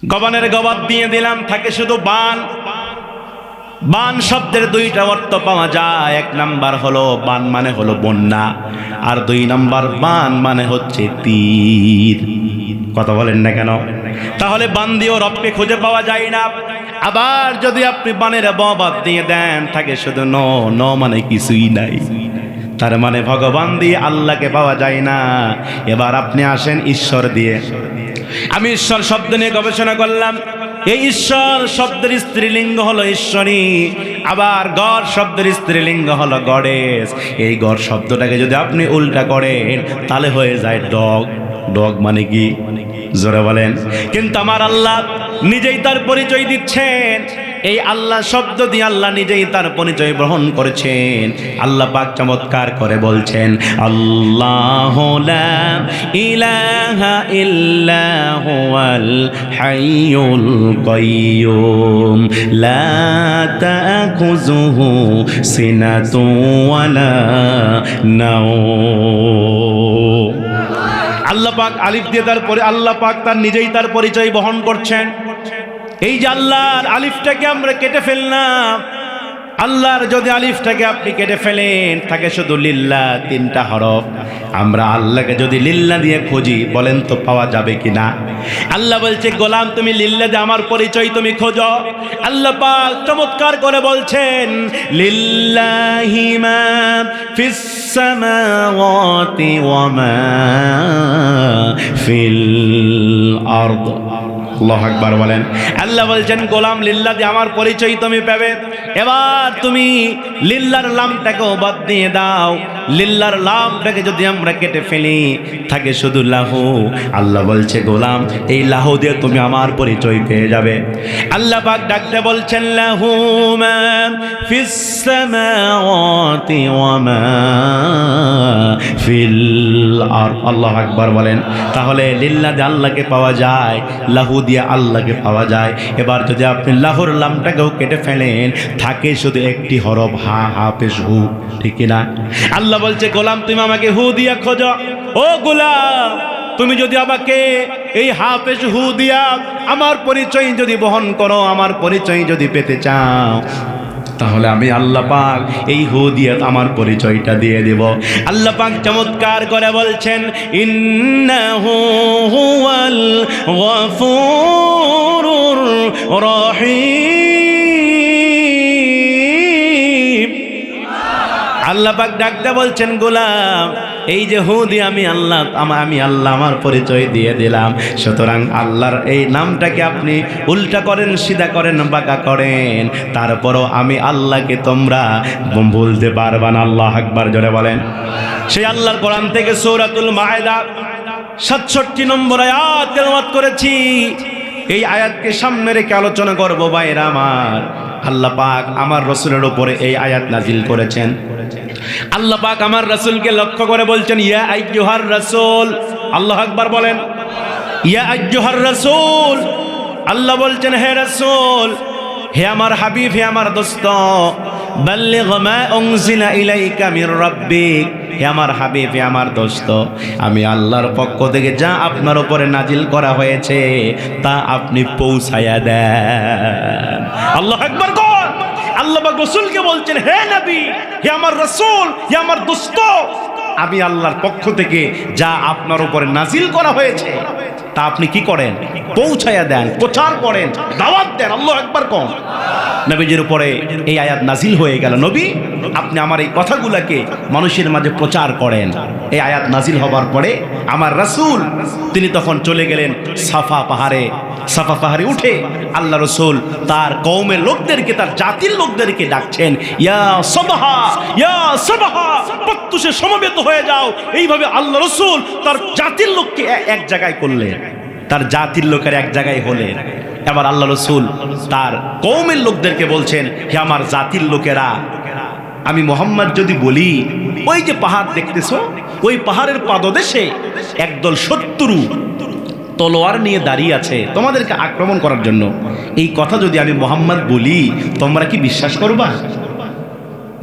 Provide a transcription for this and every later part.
গবানের গবাদ দিয়ে দিলাম, থাকে শুধু বান। বান শব্দের দুইটা অর্থ পাওয়া যায়। এক নাম্বার হলো বান মানে হলো বন্যা, আর দুই নাম্বার বান মানে হচ্ছে তীর। কথা বলেন না কেন? তাহলে বান দিয়েও রবকে খুঁজে পাওয়া যায় না। আবার যদি আপনি বানের বাদ দিয়ে দেন, থাকে শুধু ন মানে কিছুই নাই। তার মানে ভগবান দিয়ে আল্লাহকে পাওয়া যায় না। এবার আপনি আসেন ঈশ্বর দিয়ে। আমি ঈশ্বর শব্দ নিয়ে গবেষণা করলাম। এই ঈশ্বর শব্দের স্ত্রীলিঙ্গ হলো ঈশ্বরী, আবার গড শব্দের স্ত্রীলিঙ্গ হলো গডেস। এই গড শব্দটাকে যদি আপনি উল্টা করেন তাহলে হয়ে যায় ডগ। ডগ মানে কি? জোরে বলেন। কিন্তু আমার আল্লাহ নিজেই তার পরিচয় দিচ্ছেন। এই আল্লাহ শব্দ দিয়ে আল্লাহ নিজেই তার পরিচয় গ্রহণ করেছেন। আল্লাহ পাক চমৎকার করে বলছেন, আল্লাহু লা ইলাহা ইল্লা হুয়াল হাইয়ুল কাইয়্যুম লা তাখুযুহু সিনাতুন ওয়ালা নাওম। আল্লাহ পাক আলিফ দিয়ে তারপরে আল্লাহ পাক তার নিজেই তার পরিচয় বহন করছেন। এই যে আল্লাহর আলিফটাকে আমরা কেটে ফেললাম, আল্লাহর যদি আলিফটাকে আপনি কেটে ফেলেন, থাকে শুধু লিল্লাহ, তিনটা হরফ। আমরা আল্লাহকে যদি লিল্লাহ দিয়ে খুঁজি, বলেন তো পাওয়া যাবে কিনা? আল্লাহ বলছে, গোলাম তুমি লিল্লাহ দিয়ে আমার পরিচয় তুমি খোঁজো। আল্লাহ পাক চমৎকার করে বলছেন, লিল্লাহি মা ফিস সামাওয়াতি ওয়া মা ফিল আরদ। আল্লাহু আকবার বলেন। আল্লাহ বলছেন, গোলাম লিল্লাহ দিয়ে আমার পরিচয় তুমি পাবে। এবার তুমি লিল্লাহর লামটাকেও বাদ দিয়ে দাও। লিল্লাহর লামটাকে যদি আমরা কেটে ফেলি, থাকে শুধু লাহু। আল্লাহ বলছে, গোলাম এই লাহু দিয়ে তুমি আমার পরিচয় পেয়ে যাবে। আল্লাহ পাক ডাকতে বলছেন, লাহু মা ফিস সামাওয়াতি ওয়া মা ফিল আরদ। আল্লাহু আকবার বলেন। তাহলে লিল্লাহ দিয়ে আল্লাহকে পাওয়া যায়, লাহু দিয়ে আল্লাহকে পাওয়া যায়। এবার যদি আপনি লাহুর লামটাকেও কেটে ফেলেন, থাকে শুধু একটি হরফ, হা হাফেজ হু। ঠিক কিনা? আল্লাহ বলছে, গোলাম তুমি আমাকে হু দিয়া খোঁজো। ও গোলাম, তুমি যদি আমাকে এই হাফেজ হু দিয়া আমার পরিচয় যদি বহন করো, আমার পরিচয় যদি পেতে চাও, তাহলে আমি আল্লাহ পাক এই হু দিয়ে আমার পরিচয়টা দিয়ে দেব। আল্লাহ পাক চমৎকার করে বলছেন, ইন্নাহু হুয়াল গফুরুর রহিম। আল্লাহ পাক ডাকতে বলছেন, গোলাম এই যে হু দিয়ে আমি আল্লাহ আমার পরিচয় দিয়ে দিলাম। সুতরাং আল্লাহর এই নামটাকে আপনি উল্টা করেন, সিধা করেন, বাঁকা করেন, তারপরও আমি আল্লাহকে তোমরা ভুলতে পারবা না। আল্লাহু আকবার জোরে বলেন। সেই আল্লাহর কোরআন থেকে সূরাতুল মায়েদা 67 নম্বর আয়াত তেলাওয়াত করেছি। এই আয়াতকে সামনে রেখে আলোচনা করব ভাইরা আমার। আল্লাহ পাক আমার রাসূলের উপরে এই আয়াত নাজিল করেছেন। আল্লাহ পাক আমার রাসূলকে লক্ষ্য করে বলছেন, ইয়া আইয়ুহার রাসূল। আল্লাহু আকবার বলেন। ইয়া আইয়ুহার রাসূল। আল্লাহ বলছেন, হে রাসূল, হে আমার হাবিব, হে আমার দোস্ত, বাল্লিগ মা উনজিলা ইলাইকা মির রাব্বিক। হে আমার হাবিব, হে আমার দোস্ত, আমি আল্লাহর পক্ষ থেকে যা আপনার উপরে নাজিল করা হয়েছে তা আপনি পৌঁছায়া দেন। আল্লাহু আকবার। আল্লাহ পাক রাসূলকে বলছেন, হে নবী, হে আমার রাসূল, হে আমার দোস্ত, আমি আল্লাহর পক্ষ থেকে যা আপনার উপরে নাজিল করা হয়েছে তা আপনি কি করেন? পৌঁছায়া দেন, প্রচার করেন, দাওয়াত দেন। আল্লাহু আকবার কোন। নবীজির উপরে এই আয়াত নাজিল হয়ে গেল, নবী আপনি আমার এই কথাগুলোকে মানুষের মাঝে প্রচার করেন। এই আয়াত নাজিল হবার পরে আমার রাসূল তিনি তখন চলে গেলেন সাফা পাহাড়ে। সাফা পাহাড়ে উঠে আল্লাহ রাসূল তার কওমের লোকদেরকে, তার জাতির লোকদেরকে ডাকছেন, ইয়া সাবাহা, ইয়া সাবাহা, প্রত্যুষে সমবেত হয়ে যাও। এইভাবে আল্লাহ রাসূল তার জাতির লোককে এক জায়গায় করলেন, তার জাতির লোকের এক জায়গায় হলেন। এবার আল্লাহ রাসূল তার কওমের লোকদেরকে বলছেন, হে আমার জাতির লোকেরা, আমি মুহাম্মদ যদি বলি, ওই যে পাহাড় দেখতেছো, ওই পাহাড়ের পাদদেশে একদল শত্রু তলোয়ার নিয়ে দাঁড়িয়ে আছে তোমাদেরকে আক্রমণ করার জন্য। এই কথা যদি আমি মুহাম্মদ বলি, তোমরা কি বিশ্বাস করবা?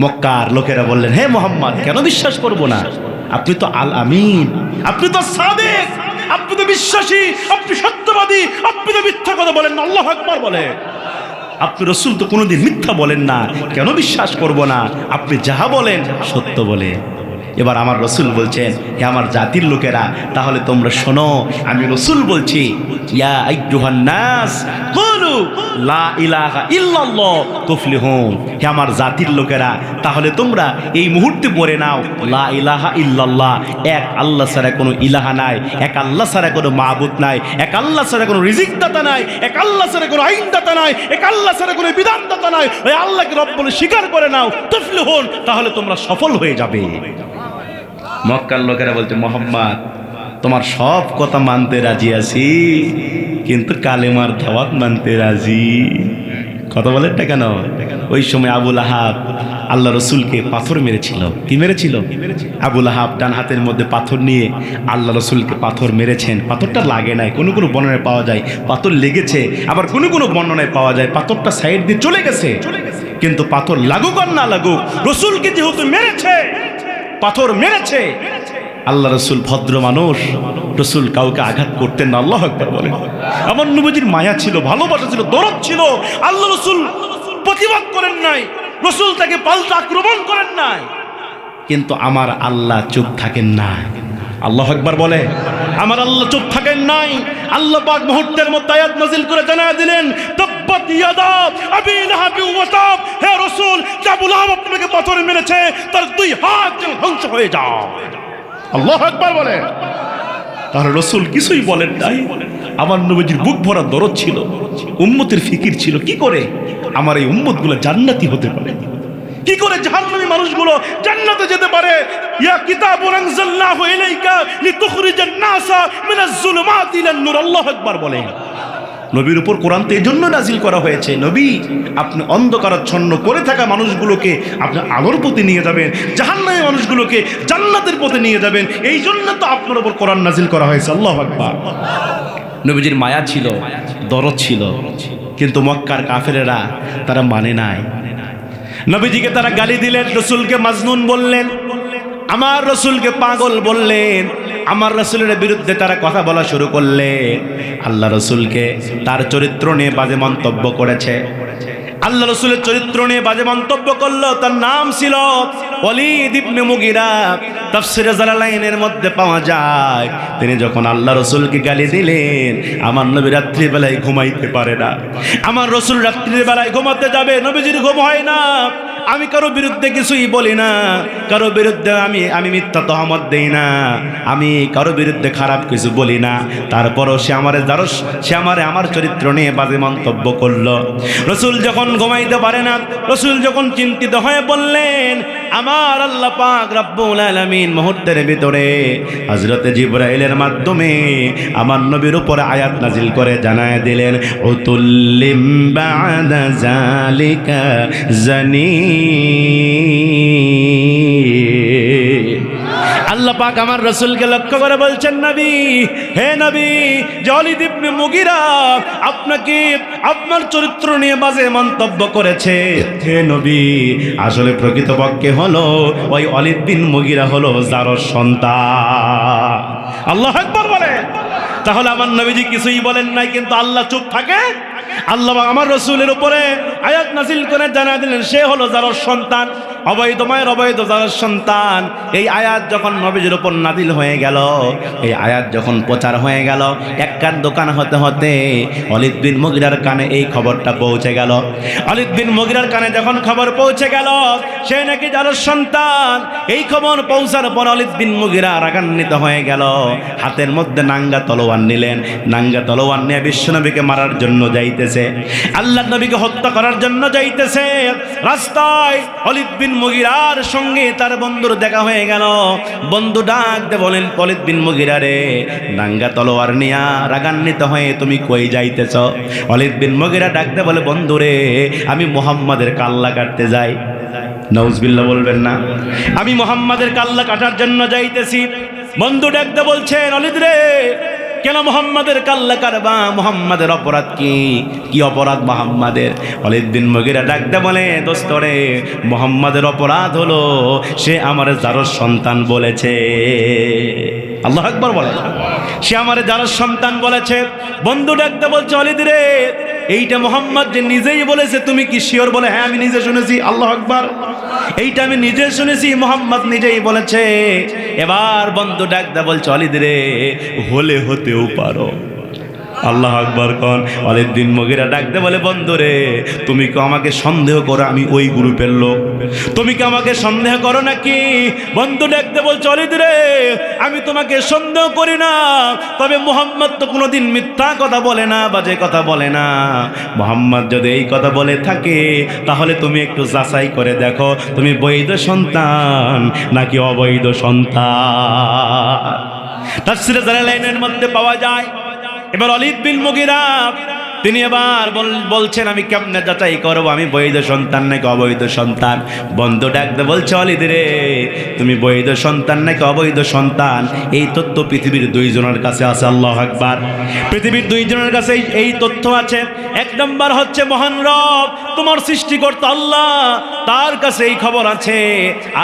মক্কার লোকেরা বললেন, হে মুহাম্মদ, কেন বিশ্বাস করব না? আপনি তো আল আমিন, আপনি তো সাদিক, আপনি তো বিশ্বাসী, আপনি সত্যবাদী, আপনি তো মিথ্যা কথা বলেন না। আল্লাহু আকবার বলে। আপনি রসুল তো কোনোদিন মিথ্যা বলেন না, কেন বিশ্বাস করব না? আপনি যাহা বলেন সত্য বলে। এবার আমার রসুল বলছেন, হে আমার জাতির লোকেরা, তাহলে তোমরা শোনো, আমি রসুল বলছি, ইয়া আইয়ুহান নাস কুলু লা ইলাহা ইল্লাল্লাহ তুফলিহুন। হে আমার জাতির লোকেরা, তাহলে তোমরা এই মুহূর্তে পড়ে নাও লা ইলাহা ইল্লাল্লাহ, এক আল্লাহ ছাড়া কোনো ইলাহা নাই, এক আল্লাহ ছাড়া কোনো মাবুদ নাই, এক আল্লাহ ছাড়া কোনো রিজিকদাতা নাই, এক আল্লাহ ছাড়া কোনো আইনদাতা নাই, এক আল্লাহ ছাড়া কোনো বিধানদাতা নাই। ওই আল্লাহকে রব বলে স্বীকার করে নাও, তুফলিহুন, তাহলে তোমরা সফল হয়ে যাবে। মক্কার লোকেরা বলতে, মুহাম্মদ তোমার সব কথা মানতে রাজি আছি, কিন্তু কালেমার দাওয়াত মানতে রাজি। কথা বলেন না কেন? ওই সময় আবু লাহাব আল্লাহ রসুলকে পাথর মেরেছিল। কি মেরেছিল? আবু লাহাব ডান হাতের মধ্যে পাথর নিয়ে আল্লাহ রসুলকে পাথর মেরেছেন। পাথরটা লাগে নাই, কোনো কোনো বর্ণনায় পাওয়া যায় পাথর লেগেছে, আবার কোনো কোনো বর্ণনায় পাওয়া যায় পাথরটা সাইড দিয়ে চলে গেছে। কিন্তু পাথর লাগুক আর না লাগুক, রসুলকে যেহেতু মেরেছে, পাথর মেরেছে। আল্লাহ রসুল ভদ্র মানুষ, রসুল কাউকে আঘাত করতেন না। আল্লাহু আকবার বলেন। আমার নবীজির মায়া ছিল, ভালোবাসা ছিল, দরদ ছিল। আল্লাহ রসুল প্রতিবাদ করেন নাই, রসুল তাকে পাল্টা আক্রমণ করেন নাই। কিন্তু আমার আল্লাহ চুপ থাকেন না। আল্লাহু আকবার বলে। আমার আল্লাহ চুপ থাকেন নাই। আল্লাহ পাক মুহূর্তের মধ্যে আয়াত নাযিল করে জানায় দিলেন, তাব্বাত ইয়াদা আবি লাহাব ওয়া তাব। হে রাসূল, আবু লাহাব আপনাকে পাথর মেরেছে, তার দুই হাত যেন ধ্বংস হয়ে যায়। আল্লাহু আকবার বলে। তার রাসূল কিছুই বলেন নাই। আমার নবীজির বুক ভরা দরদ ছিল, উম্মতের ফিকির ছিল, কি করে আমার এই উম্মতগুলো জান্নাতি হতে পারে, কি করে জাহান্নামী মানুষগুলো জান্নাতে যেতে পারে। ইয়া কিতাবুন আনজালনাহু ইলাইকা লিতুখরিজান নাসা মিনাজ যুলুমাতি ইলান নূর। আল্লাহু আকবার বলে। নবীর উপর কোরআন তো এজন্য নাজিল করা হয়েছে, নবী আপনি অন্ধকারাচ্ছন্ন করে থাকা মানুষগুলোকে আপনি আলোর পথে নিয়ে যাবেন, জাহান্নামী মানুষগুলোকে জান্নাতের পথে নিয়ে যাবেন। এই জন্য তো আপনার উপর কোরআন নাজিল করা হয়েছে। আল্লাহু আকবার। নবীজির মায়া ছিল, দরদ ছিল, কিন্তু মক্কার কাফেরেরা তারা মানে নাই। নবীজিকে তারা গালি দিলেন, রসুলকে মাজনুন বললেন, আমার রসুলকে পাগল বললেন, আমার রসুলের বিরুদ্ধে তারা কথা বলা শুরু করলেন। আল্লাহ রসুলকে তার চরিত্র নিয়ে বাজে মন্তব্য করেছে। আল্লাহ রসুলের চরিত্র নিয়ে বাজে মন্তব্য করলো। তার নাম ছিল ওয়ালিদ ইবনে মুগিরা। তাফসীরে জালালাইনের মধ্যে পাওয়া যায়, তিনি যখন আল্লাহ রসুলকে গালি দিলেন, আমার নবী রাত্রির বেলায় ঘুমাইতে পারে না। আমার রসুল রাত্রির বেলায় ঘুমাতে যাবে, নবীজির ঘুম হয় না। আমি কারো বিরুদ্ধে কিছুই বলি না, কারো বিরুদ্ধে আমি মিথ্যা তহমত দেই না, আমি কারো বিরুদ্ধে খারাপ কিছু বলি না। তারপরও সে আমারে আমার চরিত্র নিয়ে বাজে মন্তব্য করলো। রসুল যখন ঘুমাইতে পারে না, রসুল যখন চিন্তিত হয়ে বললেন, আমার আল্লাহ পাক রব্বুল আলামিন মুহূর্তের ভিতরে হযরতে জিবরাইলের মাধ্যমে আমার নবীর উপরে আয়াত নাজিল করে জানায় দিলেন, উতুল্লিম বা'দা যালিকা জানি। আল্লাহ পাক আমার রসুলকে লক্ষ্য করে বলছেন, নবী, হে নবী, ওয়ালিদ ইবনে মুগিরা আপনাকে আপনার চরিত্র নিয়ে বাজে মন্তব্য করেছে। হে নবী, আসলে প্রকৃতপক্ষে হলো ওই ওয়ালিদ বিন মুগিরা হলো জারর সন্তান। আল্লাহু আকবার বলে। তাহলে আমার নবীজি কিছুই বলেন নাই, কিন্তু আল্লাহ চুপ থাকে। আল্লাহ আমার রসুলের উপরে আয়াত নাজিল করে জানা দিলেন, সে হলো জারর সন্তান, অবৈধ মায়ের অবৈধ জারর সন্তান। এই আয়াত যখন নবীজির উপর নাজিল হয়ে গেল, এই আয়াত যখন প্রচার হয়ে গেল, একখান দোকান হতে হতে ওয়ালিদ বিন মুগিরার কানে এই খবরটা পৌঁছে গেল। ওয়ালিদ বিন মুগিরার কানে যখন খবর পৌঁছে গেল সে নাকি জারর সন্তান, এই খবর পৌঁছার পর ওয়ালিদ বিন মুগিরা রাগান্বিত হয়ে গেল। হাতের মধ্যে নাঙ্গা তলোয়ার নিলেন, নাঙ্গা তলোয়ার নিয়ে বিশ্বনবীকে মারার জন্য যাইতেছে, আল্লাহ নবীকে হত্যা করার জন্য যাইতেছে। রাস্তায় ওয়ালিদ বিন মুগিরার সঙ্গে তার বন্ধুর দেখা হয়ে গেল। বন্ধু ডাক দিয়ে বলেন, ওয়ালিদ বিন মুগিরা রে, নাঙ্গা তলোয়ার নিয়া রাগান্বিত হয়ে তুমি কই যাইতেছ? ওয়ালিদ বিন মুগিরা ডাক দিয়ে বলে, বন্ধু রে, আমি মুহাম্মাদের কাল্লা কাটতে যাই। নাউজুবিল্লাহ বলবেন না, আমি মুহাম্মাদের কাল্লা কাটার জন্য যাইতেছি। বন্ধু ডাক দিয়ে বলছেন, ওয়ালিদ রে, কেন মুহাম্মাদের কাল্লা কারবা? মুহাম্মাদের অপরাধ কি? কি অপরাধ মুহাম্মাদের? ওয়ালিদ বিন মুগিরা ডাকতে বলে, দোস্ত রে, মুহাম্মাদের অপরাধ হলো সে আমার জারজ সন্তান বলেছে। আল্লাহু আকবার বলে, সে আমার জারজ সন্তান বলেছে। বন্ধু ডাকতে বলছে, ওয়ালিদ রে, এইটা মুহাম্মদ যে নিজেই বলেছে, তুমি কি শিওর? বলে, হ্যাঁ আমি নিজে শুনেছি। আল্লাহু আকবার, এইটা আমি নিজে শুনেছি, মুহাম্মদ নিজেই বলেছে। এবার বন্ধু ডাকতে বলছে, ওয়ালিদ রে, হলে হতেও পারো। আল্লাহু আকবার কোন। ওয়ালিদ বিন মুগিরা ডাকতে বলে, বন্ধু রে, তুমি কি আমাকে সন্দেহ করো আমি ওই গ্রুপের লোক? তুমি কি আমাকে সন্দেহ করো নাকি? বন্ধু ডাকতে বলছে, ওয়ালিদ রে, আমি তোমাকে সন্দেহ করি না, তবে মুহাম্মদ তো কোনোদিন মিথ্যা কথা বলে না, বাজে কথা বলে না। মুহাম্মদ যদি এই কথা বলে থাকে তাহলে তুমি একটু যাচাই করে দেখো, তুমি বৈধ সন্তান নাকি অবৈধ সন্তান। তাফসীরে জালালাইনের মধ্যে পাওয়া যায়। এবার ওয়ালিদ বিন মুগিরা তিনি এবার বলছেন, আমি কেমনে যাচাই করবো আমি বৈধ সন্তান নাকি অবৈধ সন্তান? বন্ধু ডাকতে বলছে, ওয়ালিদ রে, তুমি বৈধ সন্তান নাকি অবৈধ সন্তান এই তথ্য পৃথিবীর দুইজনের কাছে আছে। আল্লাহু আকবার, পৃথিবীর দুইজনের কাছে এই তথ্য আছে। এক নম্বর হচ্ছে মহান রব তোমার সৃষ্টিকর্তা আল্লাহ, তার কাছে এই খবর আছে।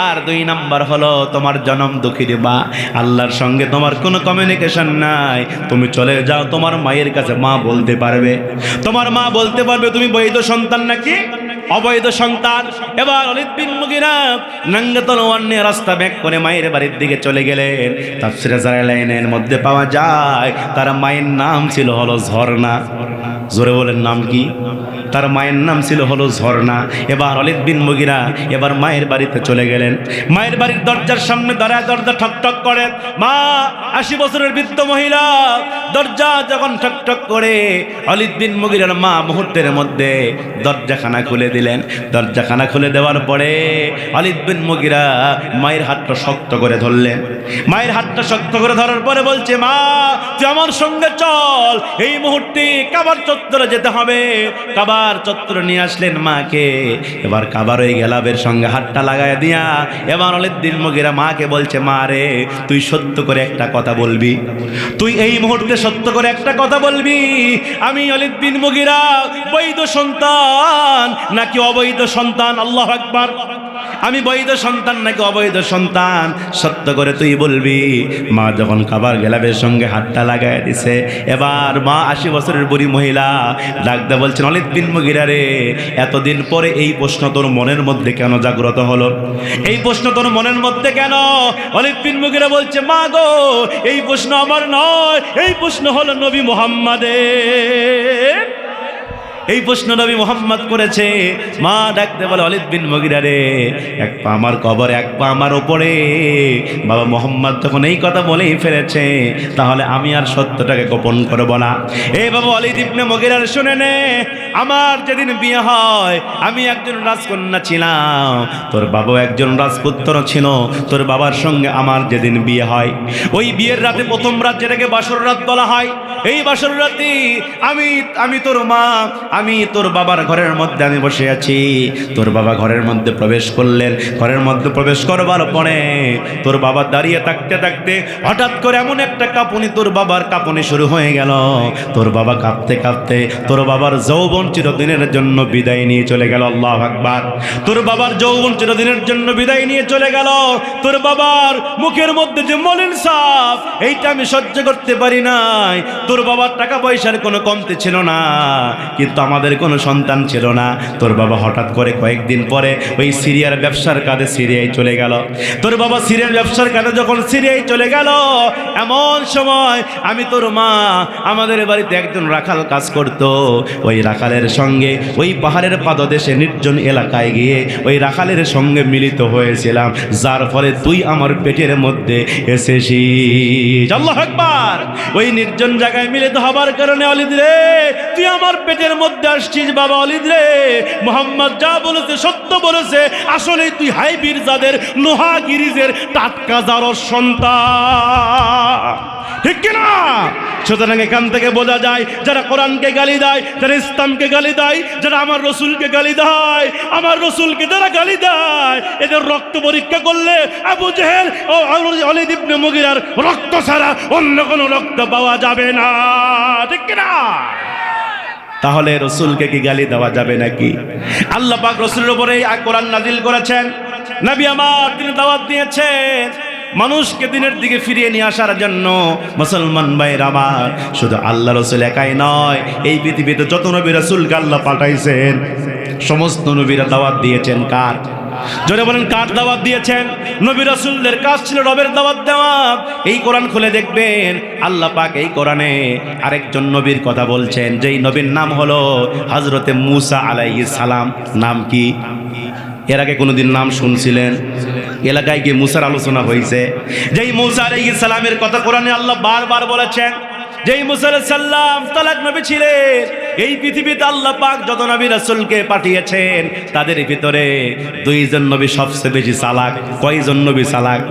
আর দুই নাম্বার হলো তোমার জনম দুঃখী মা, আল্লাহর সঙ্গে তোমার কোনো কমিউনিকেশন নাই। তুমি চলে যাও তোমার মায়ের কাছে, মা বলতে পারবে, তোমার মা বলতে পারবে তুমি বৈধ সন্তান নাকি অবৈধ সন্তান। এবার ওয়ালিদ বিন মুগিরা নাঙ্গা তলোয়ার নিয়ে রাস্তা ব্যাক করে মায়ের বাড়ির দিকে চলে গেলেন। তাফসীরে জালালাইনের মধ্যে পাওয়া যায় তার মায়ের নাম ছিল হলো ঝর্ণা। জোরে বলেন, নাম কি? তার মায়ের নাম ছিল হলো ঝর্ণা। এবার ওয়ালিদ বিন মুগিরা এবার মায়ের বাড়িতে চলে গেলেন। মায়ের বাড়ির দরজার সামনে দাঁড়ায়, দরজা ঠকঠক করে। মা 80 বছরের বৃদ্ধ মহিলা, দরজা যখন ঠকঠক করে ওয়ালিদ বিন মুগিরার মা মুহূর্তের মধ্যে দরজাখানা খুলে দিলেন। দরজাখানা খুলে দেওয়ার পরে ওয়ালিদ বিন মুগিরা মায়ের হাতটা শক্ত করে ধরলেন। মায়ের হাতটা শক্ত করে ধরার পরে বলছে, মা তুই আমার সঙ্গে চল, এই মুহূর্তে কাবার চত্বরে যেতে হবে। কাবার চত্বরে নিয়ে আসলেন মাকে। এবার কাবার ওই গেলাবের সঙ্গে হাতটা লাগায় দিয়া এবার ওয়ালিদ বিন মুগিরা মাকে বলছে, মা রে, তুই সত্য করে একটা কথা বলবি, তুই এই মুহূর্তে সত্য করে একটা কথা বলবি, আমি ওয়ালিদ বিন মুগিরা বৈধ সন্তান নাকি অবৈধ সন্তান? আল্লাহু আকবার, আমি বৈধ সন্তান নাকি অবৈধ সন্তান সত্য করে তুই বলবি। মা যখন কাবার গেলাবের সঙ্গে হাতটা লাগায় দিছে, এবার মা 80 বছরের বুড়ি মহিলা ডাকতে বলছেন, ওয়ালিদ বিন মুগিরা রে, এতদিন পরে এই প্রশ্ন তোর মনের মধ্যে কেন জাগ্রত হলো? এই প্রশ্ন তোর মনের মধ্যে কেন? ওয়ালিদ বিন মুগিরা বলছে, মা গো, এই প্রশ্ন আমার নয়, এই প্রশ্ন হলো নবী মুহাম্মাদের। এই প্রশ্ন নবী মুহাম্মদ করেছে। মা ডাকতে বলে, ওয়ালিদ বিন মুগিরা রে, এক পা আমার কবরে, এক পা আমার ওপরে। বাবা মুহাম্মদ যখন এই কথা বলেই ফেলেছে, তাহলে আমি আর সত্যটাকে গোপন করব না। এই বাবা ওয়ালিদ ইবনে মুগিরার শুনে নে, আমার যেদিন বিয়ে হয় আমি একজন রাজকন্যা ছিলাম, তোর বাবা একজন রাজপুত্র ছিল। তোর বাবার সঙ্গে আমার যেদিন বিয়ে হয়, ওই বিয়ের রাতে প্রথম রাত যেটাকে বাসর রাত বলা হয়, এই বাসর রাতে আমি তোর মা, আমি তোর বাবার ঘরের মধ্যে আমি বসে আছি। তোর বাবা ঘরের মধ্যে প্রবেশ করলেন। ঘরের মধ্যে প্রবেশ করবার পরে তোর বাবা দাঁড়িয়ে থাকতে থাকতে হঠাৎ করে এমন একটা কাঁপুনি, তোর বাবার কাঁপুনি শুরু হয়ে গেল। তোর বাবা কাঁপতে কাঁপতে তোর বাবার যৌবন চিরদিনের জন্য বিদায় নিয়ে চলে গেল। আল্লাহু আকবার, তোর বাবার যৌবন চিরদিনের জন্য বিদায় নিয়ে চলে গেল। তোর বাবার মুখের মধ্যে যে মলিন সাপ, এইটা আমি সহ্য করতে পারি নাই। তোর বাবার টাকা পয়সার কোনো কমতি ছিল না, কিন্তু আমাদের কোনো সন্তান ছিল না। তোর বাবা হঠাৎ করে কয়েকদিন পরে ওই সিরিয়ার ব্যবসার কাজে সিরিয়ায় চলে গেল। তোর বাবা সিরিয়ার ব্যবসার কাজে যখন সিরিয়ায় চলে গেল, এমন সময় আমি তোর মা, আমাদের বাড়িতে একজন রাখাল কাজ করত। ওই রাখালের সঙ্গে ওই পাহাড়ের পাদদেশে নির্জন এলাকায় গিয়ে ওই রাখালের সঙ্গে মিলিত হয়েছিলাম, যার ফলে তুই আমার পেটের মধ্যে এসেছিস। আল্লাহু আকবার, ওই নির্জন জায়গায় মিলিত হবার কারণে ওয়ালিদ রে, তুই আমার পেটের মধ্যে আসছিস। বাবা ওয়ালিদ রে, মুহাম্মদ যা বলেছে সত্য বলেছে, আসলে তুই হাইবির যাদের লোহা গিরিজের টাটকা জারজ সন্তান। ঠিক কিনা? সুতরাং এখান থেকে বোঝা যায় যারা কোরআনকে গালি দেয়, যারা ইসলামকে গালি দেয়, যারা আমার রসুলকে গালি দেয়, আমার রসুলকে যারা গালি দেয়, এদের রক্ত পরীক্ষা করলে আবু জেহেল ও ওয়ালিদ ইবনে মুগিরার রক্ত ছাড়া অন্য কোনো রক্ত পাওয়া যাবে না। ঠিক কিনা? তাহলে রসুলকে কি গালি দেওয়া যাবে নাকি? আল্লাহ পাক রসুলের উপরে কোরআন নাজিল করেছেন। নবী আমার তিনি দাওয়াত দিয়েছেন মানুষকে দিনের দিকে ফিরিয়ে নিয়ে আসার জন্য। মুসলমান ভাইরা আমার, শুধু আল্লাহ রসুল একাই নয়, এই পৃথিবীতে যত নবী রাসূলকে আল্লাহ পাঠাইছেন সমস্ত নবীরা দাওয়াত দিয়েছেন কার? জোরে বলেন, কার দাওয়াত দিয়েছেন? নবী রাসূলদের কাজ ছিল রবের দাওয়াত দেওয়া। এই কোরআন খুলে দেখবেন আল্লাহ পাক এই কোরআনে আরেকজন নবীর কথা বলছেন, যেই নবীর নাম হলো হযরতে মূসা আলাইহিস সালাম। নাম কি? এর আগে কোনোদিন নাম শুনছিলেন? এলাকায় গিয়ে মূসার আলোচনা হয়েছে। যেই মূসা আলাইহিস সালামের কথা কোরআনে আল্লাহ বারবার বলেছেন, যেই মূসা আলাইহিস সালাম তালাক নবী ছিলেন। এই পৃথিবীতে আল্লাহ পাক যত নবী রাসূলকে পাঠিয়েছেন তাদের ভিতরে দুইজন নবী সবচেয়ে বেশি চালাক। কয়জন নবী চালাক?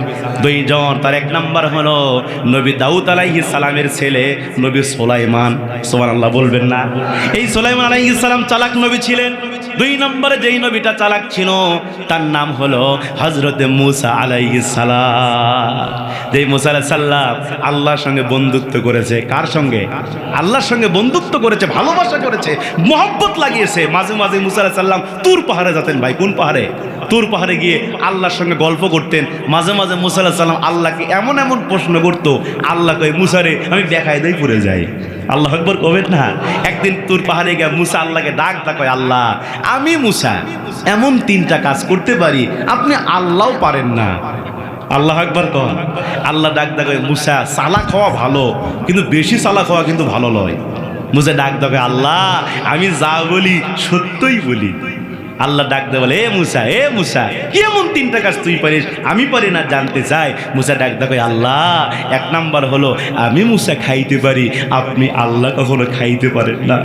দুইজন। তার এক নাম্বার হলো নবী দাউদ আলাইহিস সালামের ছেলে নবী সুলাইমান। সুবহানাল্লাহ বলবেন না? এই সুলাইমান আলাইহিস সালাম চালাক নবী ছিলেন। দুই নম্বরে যেই নবীটা চালাক ছিল তার নাম হলো হযরতে মূসা আলাইহিস সালাম। যেই মূসা আলাইহিস সালাম আল্লাহর সঙ্গে বন্ধুত্ব করেছে। কার সঙ্গে? আল্লাহর সঙ্গে বন্ধুত্ব করেছে, ভালোবাসা করেছে, মহব্বত লাগিয়েছে। মাঝে মাঝে মূসা আলাইহিস সালাম তুর পাহাড়ে যেতেন। ভাই, কোন পাহাড়ে? তুর পাহাড়ে গিয়ে আল্লাহর সঙ্গে গল্প করতেন। মাঝে মাঝে মূসা আলাইহিস সালাম আল্লাহকে এমন এমন প্রশ্ন করতো, আল্লাহ কয় মূসা রে আমি দেখাই দেই পড়ে যাই। আল্লাহ আকবার কবেন না? একদিন তুর পাহাড়ে গিয়ে মূসা আল্লাহকে ডাক কয়, আল্লাহ আমি মূসা এমন তিনটা কাজ করতে পারি আপনি আল্লাহও পারেন না। আল্লাহ আকবার কন। আল্লাহ ডাক কয় মূসা চালাক হওয়া ভালো, কিন্তু বেশি চালাক হওয়া কিন্তু ভালো নয়। মূসা ডাক কয়, আল্লাহ আমি যা বলি সত্যই বলি। আল্লাহ ডাক দে বলে, এ মূসা কি এমন তিনটা কাজ তুই পারিস আমি পারি না, জানতে চাই। মূসা ডাক দে কয়, আল্লাহ এক নাম্বার হলো আমি মূসা খাইতে পারি, আপনি আল্লাহ কখনো খাইতে পারেন না।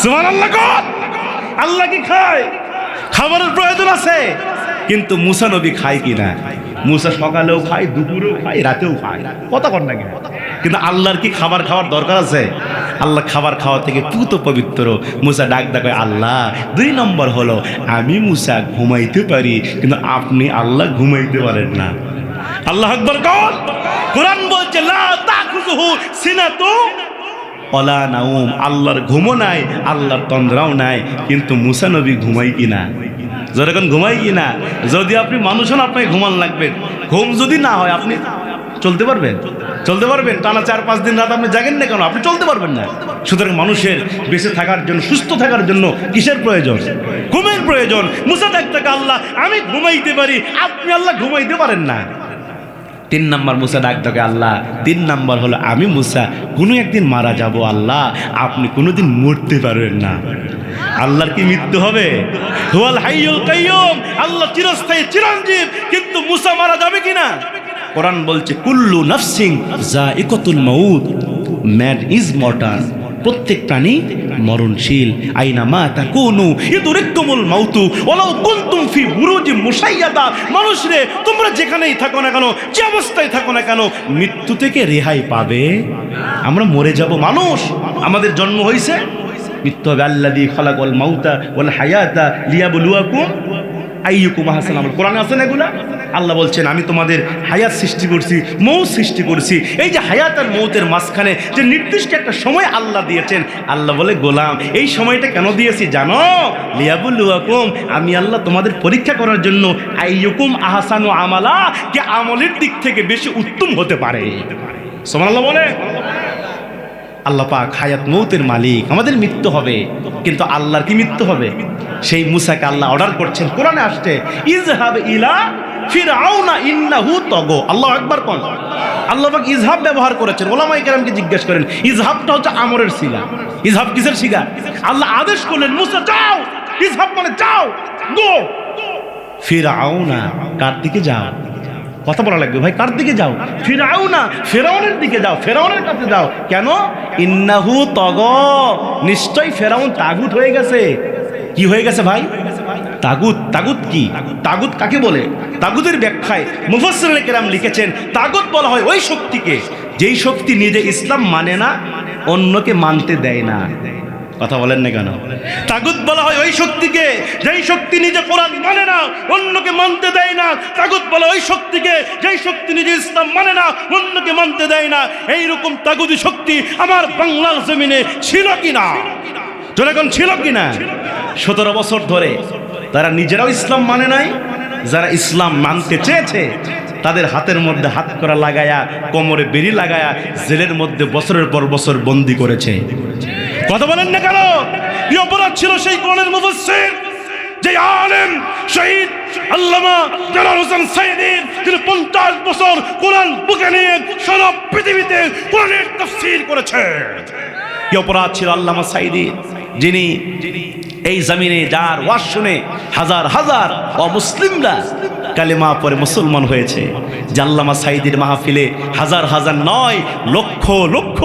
সুবহানাল্লাহ কন। আল্লাহ কি খায়? খাবারের প্রয়োজন আছে, কিন্তু মূসা নবী খায় কিনা? মূসা সকালেও খায়, দুপুরেও খায়, রাতেও খায়। কথা কর না কেন? কিন্তু আল্লাহর কি খাবার খাওয়ার দরকার আছে? আল্লাহ খাবার খাওয়া থেকে পুত পবিত্র। মূসা ডাক কয়, আল্লাহ দুই নম্বর হলো আমি মূসা ঘুমাইতে পারি, কিন্তু আপনি আল্লাহ ঘুমাইতে পারেন না। আল্লাহ আকবার কন। কোরআন বলছে লা তাখুযুহু সিনাতু ওয়ালা নাউম। আল্লাহর ঘুমও নাই, আল্লাহর তন্দ্রাও নাই, কিন্তু মূসা নবী ঘুমাই কিনা? যখন ঘুমাই কিনা? যদি আপনি মানুষ হন আপনাকে ঘুমান লাগবে। ঘুম যদি না হয় আপনি চলতে পারবেন? চলতে পারবেন? টানা 4-5 দিন রাত আপনি জাগেন না কেন? আপনি চলতে পারবেন না। সুতরাং মানুষের বেঁচে থাকার জন্য, সুস্থ থাকার জন্য কিসের প্রয়োজন? ঘুমের প্রয়োজন। মূসা ডাকতে, আল্লাহ আমি ঘুমাইতে পারি, আপনি আল্লাহ ঘুমাইতে পারেন না। 3 নাম্বার মূসা ডাক দেয়, আল্লাহ 3 নাম্বার হলো আমি মূসা কোনো একদিন মারা যাব, আল্লাহ আপনি কোনোদিন মরতে পারবেন না। আল্লাহর কি মৃত্যু হবে? হুয়াল হাইয়ুল কাইয়ুম, আল্লাহ চিরস্থায়ী চিরঞ্জীব, কিন্তু মূসা মারা যাবে কিনা? কোরআন বলছে কুল্লু নাফসিন যায়িকাতুল মাউত, ম্যান ইজ মর্টাল। প্রত্যেক প্রাণী মরণশীল। আইনা মা তাকুনু ইদরিকুমুল মাউতু ওয়ালাউ কুনতুম ফি বুরুজিম মুশাইয়াদা। মানুষ রে তোমরা যেখানেই থাকো না কেন, যে অবস্থায় থাকো না কেন, মৃত্যু থেকে রেহাই পাবে। আমরা মরে যাব, মানুষ আমাদের জন্ম হয়েছে, মৃত্যু হবে। আল্লাযী খালাকাল মাউতা ওয়াল হায়াতা লিয়াবলুয়াকুম আইয়ুকুম আহসানু আমালা। কোরআনে আছে না এগুলা? আল্লাহ বলছেন আমি তোমাদের হায়াত সৃষ্টি করছি, মৌত সৃষ্টি করছি। এই যে হায়াত আর মৌতের মাঝখানে যে নির্দিষ্ট একটা সময় আল্লাহ দিয়েছেন, আল্লাহ বলে গোলাম এই সময়টা কেন দিয়েছি জানো? লিয়াবলুয়াকুম, আমি আল্লাহ তোমাদের পরীক্ষা করার জন্য। আইয়ুকুম আহসানু আমালা, কে আমলের দিক থেকে বেশি উত্তম হতে পারে। সুবহানাল্লাহ বলে। আল্লাহ পাক হায়াত মৌতের মালিক। আমাদের মৃত্যু হবে, কিন্তু আল্লাহর কি মৃত্যু হবে? সেই মূসাকে আল্লাহ অর্ডার করছেন, কোরআনে আসছে ইযহাব ইলা ফিরআউনা ইন্নাহু তাগা। আল্লাহু আকবার কোন। আল্লাহ পাক ইযহাব ব্যবহার করেছেন। ওলামায়ে কেরামকে জিজ্ঞেস করেন, ইযহাবটা হচ্ছে আমরের সিগা। ইযহাব কিসের সিগা? আল্লাহ আদেশ করলেন মূসা যাও, ইযহাব মানে যাও, গো। ফিরআউনা, কার দিকে যাও? কথা বলা লাগবে ভাই, কার দিকে যাও? ফিরআউনা, ফেরাউনের দিকে যাও, ফেরাউনের কাছে যাও। কেন? ইন্নাহু তাগা, নিশ্চয় ফেরাউন তাগুত হয়ে গেছে। কি হয়ে গেছে ভাই? তাগুত, তাগুত কি? তাগুত কাকে বলে? তাগুতের ব্যাখ্যায় মুফাসসিরিনে কেরাম লিখেছেন, তাগুত বলা হয় ওই শক্তিকে যেই শক্তি নিজে ইসলাম মানে না, অন্যকে মানতে দেয় না। কথা বলেন না কেন? তাগুত বলা হয় ওই শক্তিকে যেই শক্তি নিজে কোরআন মানে না, অন্যকে মানতে দেয় না। তাগুত বলা ওই শক্তিকে যেই শক্তি নিজে ইসলাম মানে না, অন্যকে মানতে দেয় না। এইরকম তাগুতি শক্তি আমার বাংলার জমিনে ছিল কিনা? জনগণ ছিল কিনা? 17 বছর ধরে তারা নিজেরাও ইসলাম মানে নাই, যারা ইসলাম মানতে চেয়েছে তাদের হাতের মধ্যে হাত করা লাগায়া, কোমরে বেড়ি লাগায়া জেলের মধ্যে বছরের পর বছর বন্দী করেছে। কথা বলেন না কেন? কি অপরাধ ছিল সেই কোরআনের মুফাসসির, যে আলেম শহীদ আল্লামা জালাল হোসেন সাইদী, তিনি 50 বছর কোরআন বুকে নিয়ে সারা পৃথিবীতে কোরআনের তাফসীর করেছে। কি অপরাধ ছিল আল্লামা সাইদী, যিনি এই জমিনে যার ওয়াজ শুনে হাজার হাজার অমুসলিমরা কালেমা পড়ে মুসলমান হয়েছে। আল্লামা সাইদীর মাহফিলে হাজার হাজার নয়, লক্ষ লক্ষ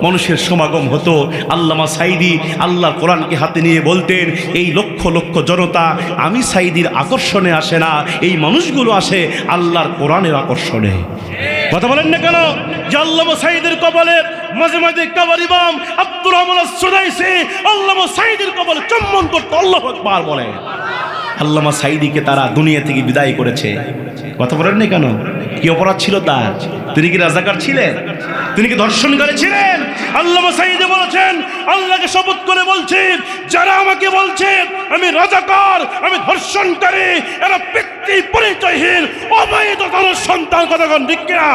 মানুষের সমাগম হতো। আল্লামা সাইদী আল্লাহর কোরআনকে হাতে নিয়ে বলতেন, এই লক্ষ লক্ষ জনতা আমি সাইদীর আকর্ষণে আসে না, এই মানুষগুলো আসে আল্লাহর কোরআনের আকর্ষণে। কথা বলেন না কেন? যে আল্লামা সাইদীর কপালে মাঝে মাঝে কাবার ইমাম আব্দুর রহমান আস-সুদাইসি আল্লামা সাইদীর কপালে চুম্বন করত, আল্লাহু আকবার বলে। আল্লামা সাইদীকে তারা দুনিয়া থেকে বিদায় করেছে। কথা বলেন না কেন? কি অপরাধ ছিল তার? তিনি কি রাজাকার ছিলেন? তিনি কি ধর্ষণকারী ছিলেন? আল্লামা সাইদী বলেছেন, আল্লাহকে শপথ করে বলছি, যারা আমাকে বলছে আমি রাজাকার, আমি ধর্ষণকারী, এরা ব্যক্তি পরিচয়হীন অবৈধ সন্তান। কথা কোন ঠিক কিনা?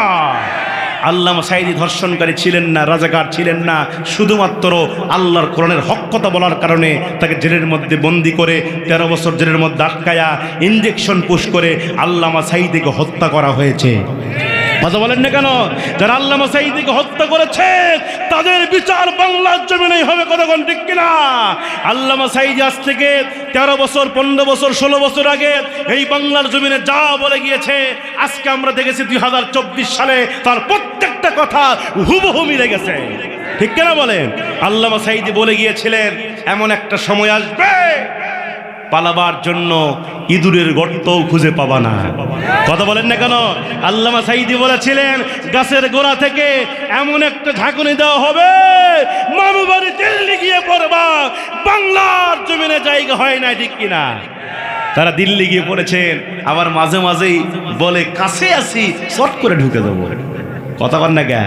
আল্লামা সাইদী ধর্ষণকারী ছিলেন না, রাজাকার ছিলেন না, শুধুমাত্র আল্লাহর কোরআনের হক কথা বলার কারণে তাকে জেলের মধ্যে বন্দি করে 13 বছর জেলের মধ্যে আটকায়া ইনজেকশন পুশ করে আল্লামা সাইদীকে হত্যা করা হয়েছে। কথা বলেন না কেন? যারা আল্লামা সাইদীকে হত্যা করেছে তাদের বিচার বাংলার জমিনেই হবে। কথা কোন ঠিক কিনা? আল্লামা সাইদী আজ থেকে 13 বছর, 15 বছর, 16 বছর আগে এই বাংলার জমিনে যা বলে গিয়েছে, আজকে আমরা দেখেছি 2024 সালে তার প্রত্যেকটা কথা হুবহু মিলে গেছে। ঠিক কিনা বলেন? আল্লামা সাইদী বলে গিয়েছিলেন, এমন একটা সময় আসবে পালাবার জন্য ইঁদুরের গর্তও খুঁজে পাবা না। কথা বলেন না কেন? আল্লামা সাইদী বলেছিলেন, গাছের গোড়া থেকে এমন একটা ঝাঁকুনি দেওয়া হবে, মামু বাড়ি দিল্লি গিয়ে পড়বা, বাংলার জমিনে জায়গা হয় না। ঠিক কিনা? তারা দিল্লি গিয়ে পড়েছেন, আবার মাঝে মাঝেই বলে কাছে আসি, শর্ট করে ঢুকে দেবো। কথা বল না কে?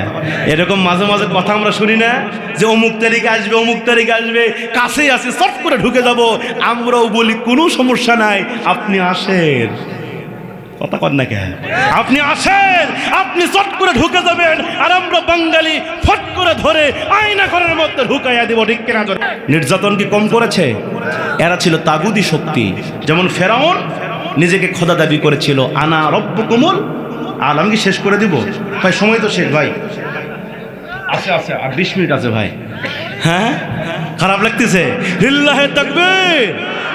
এরকম মাঝে মাঝে কথা আমরা শুনি না, যে অমুক তারিখে আসবে, অমুক তারিখে আসবে, কাছেই আসে শর্ট করে ঢুকে যাব। আমরাও বলি কোনো সমস্যা নাই, আপনি আসেন। কথা কর না কে? আপনি আসেন, আপনি শর্ট করে ঢুকে যাবেন, আর আমরা বাঙালি ফট করে ধরে আয়না ঘরের মধ্যে ঢুকাইয়া দিব। ঠিক কিনা? নির্যাতন কি কম করেছে? এরা ছিল তাগুদি শক্তি। যেমন ফেরাউন নিজেকে খোদা দাবি করেছিল, আনা রব্বুকুমুল আল। আমি কি শেষ করে দিব ভাই? সময় তো শেষ ভাই, আছে আছে আর 20 মিনিট আছে ভাই। হ্যাঁ, খারাপ লাগতেছে? লিল্লাহে তাকবীর,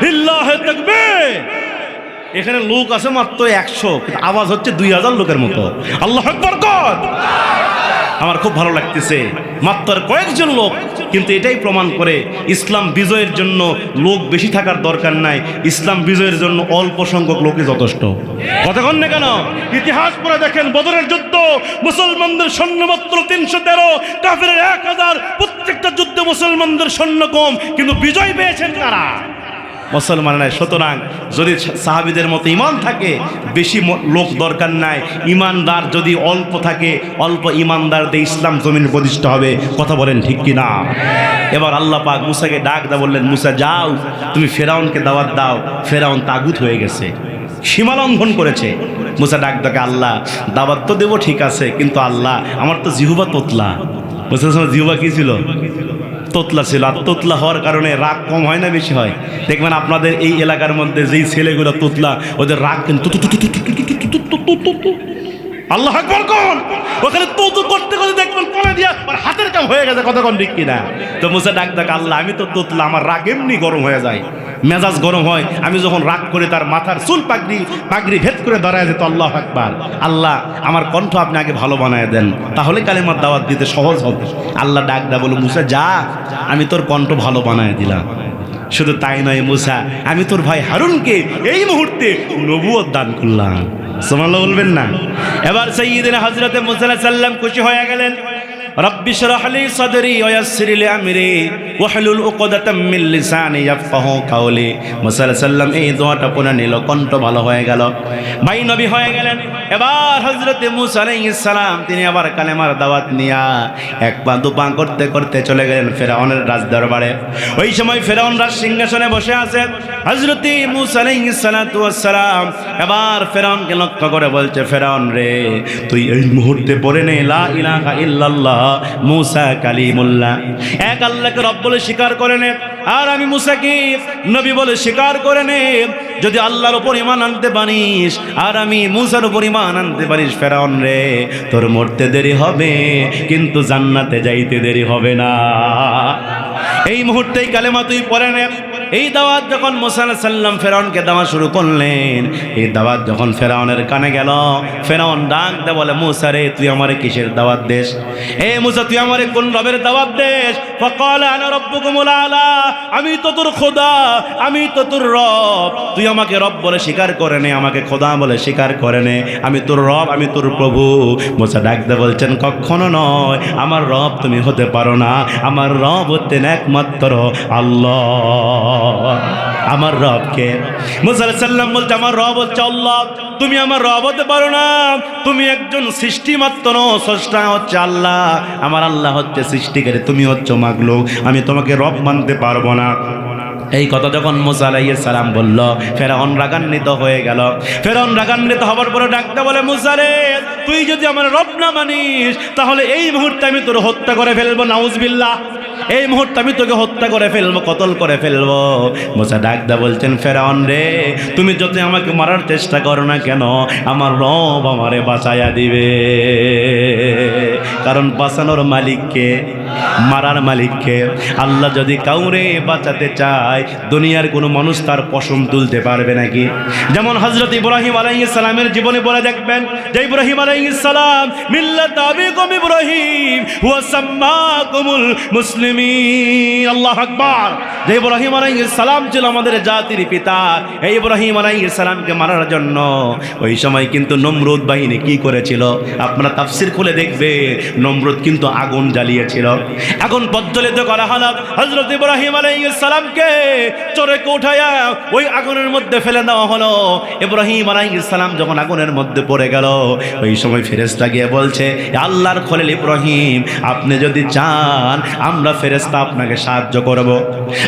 লিল্লাহে তাকবীর। এখানে লোক আছে মাত্র 100, কিন্তু আওয়াজ হচ্ছে 2000 লোকের মতো। আল্লাহু আকবার কর। আমার খুব ভালো লাগতেছে, মাত্র কয়েকজন লোক, কিন্তু এটাই প্রমাণ করে ইসলাম বিজয়ের জন্য লোক বেশি থাকার দরকার নাই, ইসলাম বিজয়ের জন্য অল্প সংখ্যক লোকই যথেষ্ট। কতক্ষণ না কেন? ইতিহাস পড়ে দেখেন, বদরের যুদ্ধ মুসলমানদের সৈন্য মাত্র 313, কাফেরের 1000। প্রত্যেকটা যুদ্ধে মুসলমানদের সৈন্য কম, কিন্তু বিজয় পেয়েছেন কারা? মুসলমানেরা। সুতরাং যদি সাহাবীদের মতো ঈমান থাকে, বেশি লোক দরকার নাই। ঈমানদার যদি অল্প থাকে, অল্প ঈমানদার দিয়ে ইসলাম জমিন প্রতিষ্ঠা হবে। কথা বলেন ঠিক কি না? এবার আল্লাহ পাক মুসাকে ডাক দা বললেন, মুসা যাও, তুমি ফেরাউনকে দাওয়াত দাও, ফেরাউন তাগুত হয়ে গেছে, সীমা লঙ্ঘন করেছে। মুসা ডাক দাকে, আল্লাহ দাওয়াত তো দেবো ঠিক আছে, কিন্তু আল্লাহ আমার তো জিহ্বা তোতলা। মুসার সময় জিহ্বা কি ছিল? তোতলা ছিল। আর তোতলা হওয়ার কারণে রাগ কম হয় না বেশি হয়? দেখবেন আপনাদের এই এলাকার মধ্যে যেই ছেলেগুলো তোতলা, ওদের রাগ কিন্তু আল্লাহ আকবার কোন, ওখানে তুতু করতে করতে দেখবেন কমে দিয়া আর হাতের কাম হয়ে গেছে। কতক্ষণ ঠিক কিনা? তো মুসা ডাক ডাক, আল্লাহ আমি তো তোতলা, আমার রাগ এমনি গরম হয়ে যায়, মেজাজ গরম হয়। আমি যখন রাগ করে তার মাথার চুল পাগড়ি ভেদ করে দাঁড়ায় যেত। আল্লাহ আকবার। আল্লাহ আমার কণ্ঠ আপনি আগে ভালো বানায় দেন, তাহলে কালেমার দাওয়াত দিতে সহজ হবে। আল্লাহ ডাক দা বলো, মুসা যা, আমি তোর কণ্ঠ ভালো বানায় দিলাম। শুধু তাই নয় মুসা, আমি তোর ভাই হারুনকে এই মুহূর্তে নবুয়ত দান করলাম। সুবহানাল্লাহ বলবেন না? এবার সাইয়্যিদিনা হযরত মুসা আলাইহিস সালাম খুশি হয়ে গেলেন। রব্বি শরহ লি সাদরি ওয়া ইয়াসসির লি আমরি ওয়াহলুল উকদাতাম মিন লিসানি ইয়াফকাহু কাওলি। মুসা আলাইহিস সালাম এই দোয়াটা পড়ে নিল, কণ্ঠ ভালো হয়ে গেল, ভাই নবী হয়ে গেলেন। এবার হযরত মুসা আলাইহিস সালাম তিনি আবার কালেমার দাওয়াত নিয়া এক পা দু পা করতে করতে চলে গেলেন ফেরাউনের রাজ দরবারে। ওই সময় ফেরাউন রাজ সিংহাসনে বসে আছে। হযরত মুসা আলাইহিস সালাতু ওয়াস সালাম এবার ফেরাউনকে লক্ষ্য করে বলছে, ফেরাউন রে, তুই এই মুহূর্তে পড়ে নে লা ইলাহা ইল্লাল্লাহ মুসা কালিমুল্লাহ, এক আল্লাহকে রব বলে স্বীকার করে নে, আর আমি মুসাকে নবী বলে স্বীকার করে নে। যদি আল্লাহর উপর ঈমান আনতে পারিস আর আমি মুসার উপর ঈমান আনতে পারিস, ফেরাউন রে, তোর মরতে দেরি হবে কিন্তু জান্নাতে যাইতে দেরি হবে না। এই মুহূর্তেই কালেমা তুই পড়ে নে। এই দাওয়াত যখন মুসা আলাইহিস সালাম ফেরাউনকে দেওয়া শুরু করলেন, এই দাওয়াত যখন ফেরাউনের কানে গেল, ফেরাউন ডাক দে বলে, মুসা রে, তুই আমারে কিসের দাওয়াত দেশ? এ মুসা, তুই আমারে কোন রবের দাওয়াত দেশ? ফাকাল আনা রাব্বুকুমুল আলা, আমি তো তোর খোদা, আমি তো তোর রব, তুই আমাকে রব বলে স্বীকার করে নে, আমাকে খোদা বলে স্বীকার করে নে, আমি তোর রব, আমি তোর প্রভু। মুসা ডাক দে বলছেন, কখনো নয়, আমার রব তুমি হতে পারো না, আমার রব হচ্ছেন একমাত্র আল্লাহ। আমার রবকে মুসা আলাইহিস সালাম বলছে, আমার রব হচ্ছে আল্লাহ, তুমি আমার রব হতে পারো না, তুমি একজন সৃষ্টি মাত্র, স্রষ্টা হচ্ছে আল্লাহ, আমার আল্লাহ হচ্ছে সৃষ্টিকারী, তুমি হচ্ছে মাখলুক, আমি তোমাকে রব মানতে পারবো না। এই কথা যখন মুসা আলাইহিস সালাম বলল, ফেরাউন রাগান্বিত হয়ে গেল। ফেরাউন রাগান্বিত হবার পরে ডাকতে বলে, মুসা রে, তুই যদি আমার রব না মানিস তাহলে এই মুহূর্তে আমি তোর হত্যা করে ফেলবো, নাউজুবিল্লাহ, এই মুহূর্তে আমি তোকে হত্যা করে ফেলবো, কতল করে ফেলবো। মুসা ডাকদা বলছেন, ফেরাউন রে, তুমি যত আমাকে মারার চেষ্টা করো না কেন, আমার রব আমারে বাঁচাইয়া দিবে, কারণ বাঁচানোর মালিককে, মারার মালিককে। আল্লাহ যদি কাউরে বাঁচাতে চায়, দুনিয়ার কোনো মানুষ তার পশম তুলতে পারবে নাকি? যেমন হযরত ইব্রাহিম আলাইহিস সালামের জীবনে পড়ে দেখবেন যে ইব্রাহিম আলাইহিস সালাম মিল্লাত আবিকুম ইব্রাহিম ওয়া সাম্মাকুমুল মুসলিমিন, আল্লাহু আকবার। যে ইব্রাহিম আলাইহিস সালাম ছিল আমাদের জাতির পিতা, এই ইব্রাহিম আলাইহিস সালামকে মারার জন্য ওই সময় কিন্তু নমরুদ বাহিনী কি করেছিল? আপনারা তাফসীর খুলে দেখবে, নমরুদ কিন্তু আগুন জ্বালিয়েছিল। আগুন প্রজ্বলিত করা হলো, হযরত ইব্রাহিম আলাইহিস সালামকে চোরে উঠায়া ওই আগুনের মধ্যে ফেলে দেওয়া হলো। ইব্রাহিম আলাইহিস সালাম যখন আগুনের মধ্যে পড়ে গেল, ওই সময় ফেরেশতা গিয়ে বলছে, আল্লাহর খলিল ইব্রাহিম, আপনি যদি চান আমরা ফেরেশতা আপনাকে সাহায্য করব,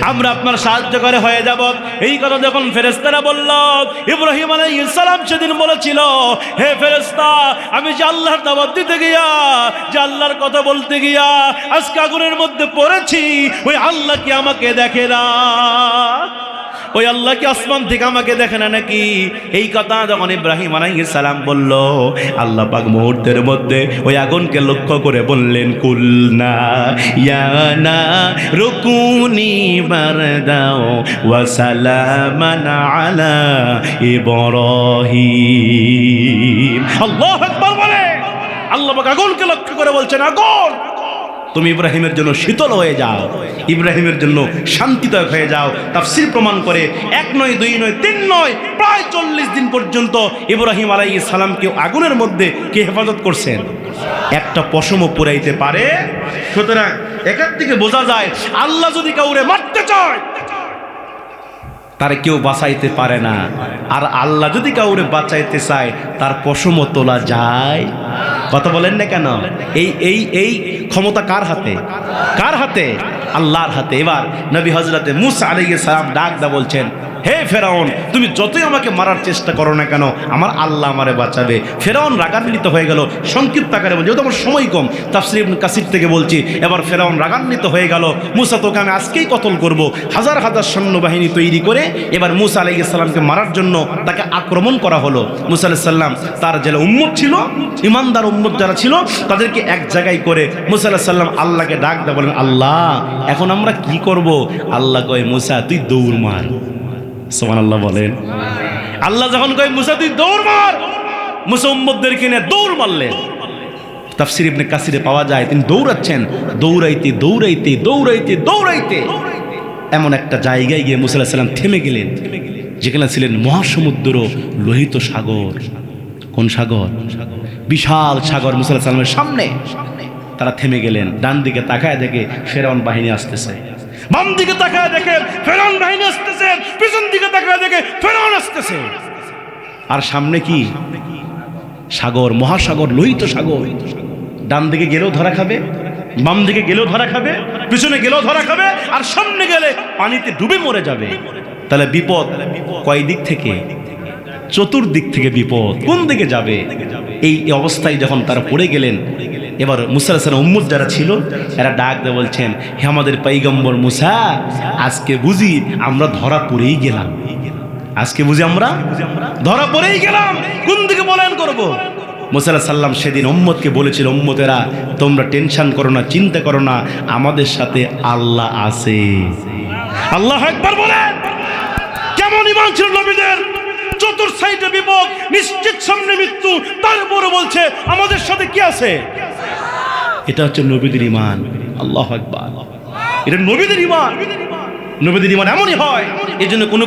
আমরা আপনার সাহায্য করে হয়ে যাব। এই কথা যখন ফেরেশতারা বলল, ইব্রাহিম আলাইহিস সালাম সেদিন বলেছিল, হে ফেরেশতা, আমি যে আল্লাহর দাওয়াত দিতে গিয়া, যে আল্লাহর কথা বলতে গিয়া আজকে আগুনের মধ্যে পড়েছি, ওই আল্লাহ কি আমাকে দেখে না? ওই আল্লাহ কি আসমান থেকে আমাকে দেখে না নাকি? এই কথা যখন ইব্রাহিম আলাইহিস সালাম বলল, আল্লাহ পাক মুহূর্তের মধ্যে ওই আগুনকে লক্ষ্য করে বললেন, কুলনা ইয়া নারুকুনি বারদাও ওয়া সালামান আলা ইব্রাহিম। আল্লাহু আকবার বলে আল্লাহ পাক আগুনকে লক্ষ্য করে বলছেন, আগুন তুমি ইব্রাহিমের জন্য শীতল হয়ে যাও, ইব্রাহিমের জন্য শান্তিদায়ক হয়ে যাও। তাফসীর প্রমাণ করে 1 নয় 2 নয় 3 নয়, প্রায় 40 দিন পর্যন্ত ইব্রাহিম আলাইহিস সালামকে আগুনের মধ্যে কে হেফাজত করছেন? একটা পশমও পুরাইতে পারে। সুতরাং এখান থেকে বোঝা যায়, আল্লাহ যদি কাউরে মারতে চায় তারে কেউ বাঁচাইতে পারে না, আর আল্লাহ যদি কাউরে বাঁচাইতে চায় তার পশমও তোলা যায়। কথা বলেন না কেন? এই ক্ষমতা কার হাতে? কার হাতে? আল্লাহর হাতে। এবার নবী হযরতে মুসা আলাইহিস সালাম ডাক দা বলছেন, হে ফেরাউন, তুমি যতই আমাকে মারার চেষ্টা করো না কেন, আমার আল্লাহ আমারে বাঁচাবে। ফেরাউন রাগান্বিত হয়ে গেল। সংক্ষিপ্ত আকারে বলছি, যেহেতু আমার সময় কম, তাফসীর ইবনে কাসির থেকে বলছি। এবার ফেরাউন রাগান্বিত হয়ে গেল, মুসা তোকে আমি আজকেই কতল করব। হাজার হাজার সৈন্যবাহিনী তৈরি করে এবার মুসা আলাইহিস সালামকে মারার জন্য তাকে আক্রমণ করা হলো। মুসা আলাইহিস সালাম তার যে উম্মত ছিল, ইমানদার উম্মত যারা ছিল, তাদেরকে এক জায়গায় করে মুসা আলাইহিস সালাম আল্লাহকে ডাক দা বলেন, আল্লাহ এখন আমরা কি করব? আল্লাহ কয়, মুসা তুই দৌড় মার। সুবহানাল্লাহ বলেন। আল্লাহ যখন কয় মুসা তুই দৌড় মার, মুসা উম্মতদেরকে নিয়ে দৌড় মারলেন। তাফসীর ইবনে কাসিরে পাওয়া যায় তিনি দৌড়াচ্ছেন, দৌড়াইতে দৌড়াইতে দৌড়াইতে দৌড়াইতে এমন একটা জায়গায় গিয়ে মুসা আলাইহিস সালাম থেমে গেলেন, যেখানে ছিলেন মহাসমুদ্র লোহিত সাগর। কোন সাগর? বিশাল সাগর মুসা আলাইহিস সালামের সামনে। তারা থেমে গেলেন। ডান দিকে তাকায় দেখে ফেরাউন বাহিনী আসতেছে, বাম দিকে তাকায় দেখে ফেরাউন বাহিনী আসতেছে, পিছন দিকে তাকায় দেখে ফেরাউন আসতেছে। আর সামনে কি? সাগর, মহাসাগর, লোহিত সাগর। ডান দিকে গেলেও ধরা খাবে, বাম দিকে গেলেও ধরা খাবে, পিছনে গেলেও ধরা খাবে, আর সামনে গেলে পানিতে ডুবে মরে যাবে। তাহলে বিপদ কয় দিক থেকে? চতুর্দিক থেকে বিপদ। কোন দিকে যাবে? এই অবস্থায় যখন তারা পড়ে গেলেন, এবার মুসা আলাইহিস সালাম উম্মত যারা ছিল এরা ডাক দিয়ে বলছেন, হে আমাদের পয়গম্বর মুসা, আজকে বুঝি আমরা ধরা পড়েই গেলাম, আজকে বুঝি আমরা ধরা পড়েই গেলাম, কোন দিকে পলায়ন করব? মুসা আলাইহিস সালাম সেদিন উম্মতকে বলেছিল, উম্মতেরা তোমরা টেনশন করো না, চিন্তা করো না, আমাদের সাথে আল্লাহ আছে। আল্লাহু আকবার বলেন। কেমন ঈমান ছিল নবীদের? চতুর সাইডে বিপদ, নিশ্চিত সামনে মৃত্যু, তারপরে বলছে আমাদের সাথে কি আছে? এটা হচ্ছে নবীদের ঈমান। আল্লাহু আকবার। এটা নবীদের ঈমান। নবীদের ঈমান এমনই হয়। এই জন্য কোন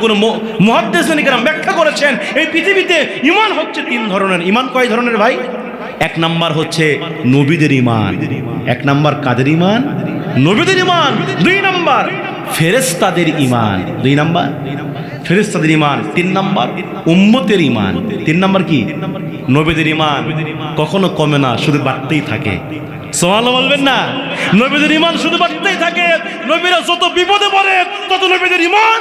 মুহাদ্দিসিন কিরাম ব্যাখ্যা করেছেন, এই পৃথিবীতে ঈমান হচ্ছে তিন ধরনের। ঈমান কয় ধরনের ভাই? এক নাম্বার হচ্ছে নবীদের ঈমান। এক নাম্বার কাদের ঈমান? নবীদের ঈমান। দুই নাম্বার ফেরেশতাদের ঈমান। দুই নাম্বার ফেরেশতাদের ঈমান। তিন নাম্বার উম্মতের ঈমান। তিন নাম্বার কি? নবীদের ঈমান। কখনো কমে না, শুধু বাড়তেই থাকে। সুবহানাল্লাহ বলবেন না? নবীদের ঈমান শুধু বাড়তেই থাকে। নবীরা যত বিপদে পড়ে তত নবীদের ঈমান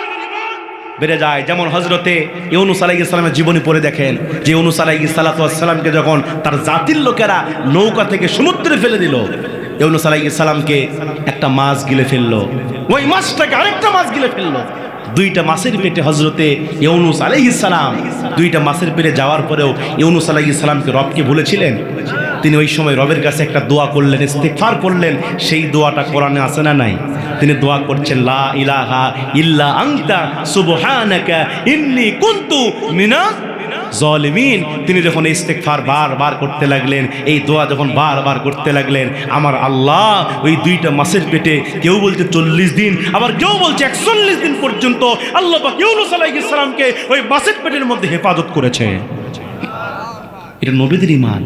বেড়ে যায়। যেমন হযরতে ইউনূস আলাইহিস সালামের জীবনী পড়ে দেখেন, যে ইউনূস আলাইহিস সালামকে যখন তার জাতির লোকেরা নৌকা থেকে সমুদ্রে ফেলে দিল, ইউনূস আলাইহিস সালামকে একটা মাছ গিলে ফেললো, ওই মাছটাকে আরেকটা মাছ গিলে ফেললো। দুইটা মাছের পেটে হযরতে ইউনূস আলাইহিস সালাম, দুইটা মাছের পেটে যাওয়ার পরেও ইউনূস আলাইহিস সালামকে রবকে ভুলেছিলেন। তিনি ওই সময় রবের কাছে একটা দোয়া করলেন, ইস্তিগফার করলেন। সেই দোয়াটা কোরআনে আছে না নাই? তিনি দোয়া করছেন, লা ইলাহা ইল্লা আনতা সুবহানাকা ইন্নী কুনতু মিনাজ জালিমিন। তিনি যখন ইস্তিগফার বারবার করতে লাগলেন, এই দোয়া যখন বারবার করতে লাগলেন, আমার আল্লাহ ওই দুইটা মাছের পেটে, কেউ বলছে 40 দিন, আবার কেউ বলছে 41 দিন পর্যন্ত আল্লাহ পাক ইউনূস আলাইহিস সালামকে ওই মাছের পেটের মধ্যে হেফাজত করেছে। এটা নবীদের ঈমান।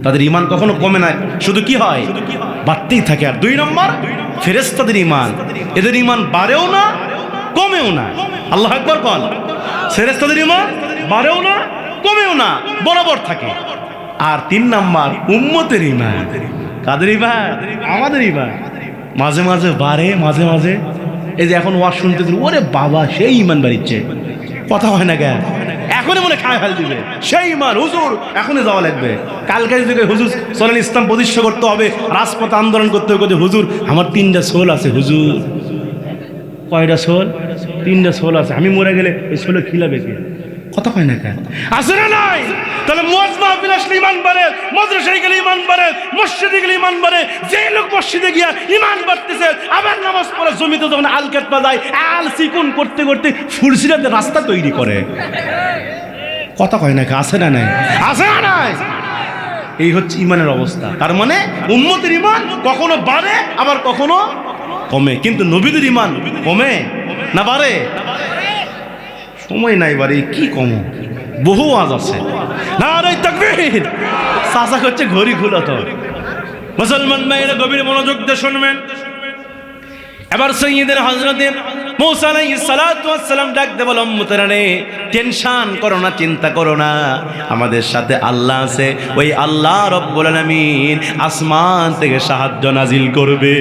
তাদের ঈমান কখনো কমে না, শুধু কি হয়? বাড়তেই থাকে। আর দুই নম্বর ফেরেশতাদের ঈমান। এদের ঈমান বাড়েও না, কমেও না। আল্লাহু আকবার বল। ফেরেশতাদের ঈমান বাড়েও না, কমেও না, বরাবর থাকে। আর তিন নাম্বার উম্মতের ঈমান। কাদের ঈমান? আমাদের ঈমান। মাঝে মাঝে বাড়ে, মাঝে মাঝে এই যে এখন ওয়াজ শুনতে দিন, ওরে বাবা সেই ঈমান বাড়িচ্ছে, কথা হয় না কেন? এখনই মনে খায় ফেল দিবে সেই ঈমান। হুজুর এখনই যাওয়া লাগবে, কালকে যদি হুজুর চলেন ইসলাম প্রতিষ্ঠা করতে হবে, রাজপথে আন্দোলন করতে হবে, হুজুর আমার 3টা সোল আছে। হুজুর কয়টা সোল? 3টা সোল আছে, আমি মরে গেলে এই সোলে খিলাবে কে? কথা হয় না কেন? আছে না নাই? তাহলে মুয়াজ মাহফিল আসলে ঈমান বাড়ে, মাদ্রাসায় গেলে ঈমান বাড়ে, মসজিদে গেলে ঈমান বাড়ে। যে লোক মসজিদে গিয়া ঈমান বাড়তেছে, আবার নামাজ পড়ে জমিতে যখন আলকাত বাজায়, আল চিকুন করতে করতে ফুলসিরাতে রাস্তা তৈরি করে। কথা কয় না? আছে না নাই? আছে না নাই? এই হচ্ছে ঈমানের অবস্থা। তার মানে উম্মতের ঈমান কখনো বাড়ে, আবার কখনো কমে। কিন্তু নবীদের ঈমান কমে না বাড়ে? সময় নাই বাড়ি, কি কম, বহু আজ আছে। নারে তাকবীর। চাচা হচ্ছে ঘড়ি খুলো তো। মুসলমান ভাইরা গভীর মনোযোগ দিয়ে শুনবেন। এবার সাইয়্যিদের হযরতে মূসা আলাইহিস সালাতু ওয়াস সালাম ডাক দিয়ে বলেন, উম্মতেরা রে, টেনশন করো না, চিন্তা করো না, আমাদের সাথে আল্লাহ আছে। ওই আল্লাহ রব্বুল আলামিন আসমান থেকে সাহায্য নাজিল করবে।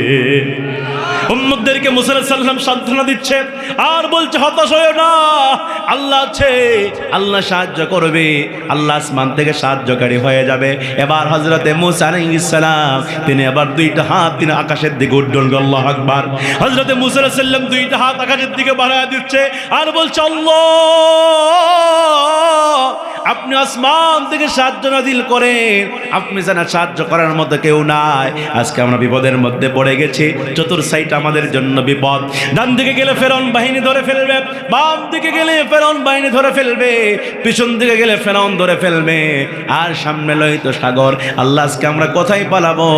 উম্মতদেরকে মূসা আলাইহিস সালাম সান্ত্বনা দিচ্ছে আর বলছে, হতাশ হয়ো না, আল্লাহ আছে, আল্লাহ সাহায্য করবে, আল্লাহ আসমান থেকে সাহায্যকারী হয়ে যাবে। এবার হযরতে মূসা আলাইহিস সালাম তিনি আবার দুইটা হাত তিনি আকাশের দিকে উড্ডয়ন করলেন। আল্লাহু আকবার। হযরতে মূসা আলাইহিস সালাম দুইটা হাত আকাশের দিকে বাড়ায় দিচ্ছে আর বলছে, আল্লাহ আপনি আসমান থেকে সাহায্য নাজিল করেন, আপনি জানা সাহায্য করার মতো কেউ নাই। আজকে আমরা বিপদের মধ্যে পড়ে গেছি, চতুর সাইড আমাদের জন্য বিপদ। ডান দিকে গেলে ফেরাউন বাহিনী ধরে ফেলবে, বাম দিকে গেলে ফেরাউন বাহিনী ধরে ফেলবে, পিছন দিকে গেলে ফেরাউন ধরে ফেলবে, আর সামনে লোহিত সাগর। আল্লাহ আজকে আমরা কোথায় পালাবো?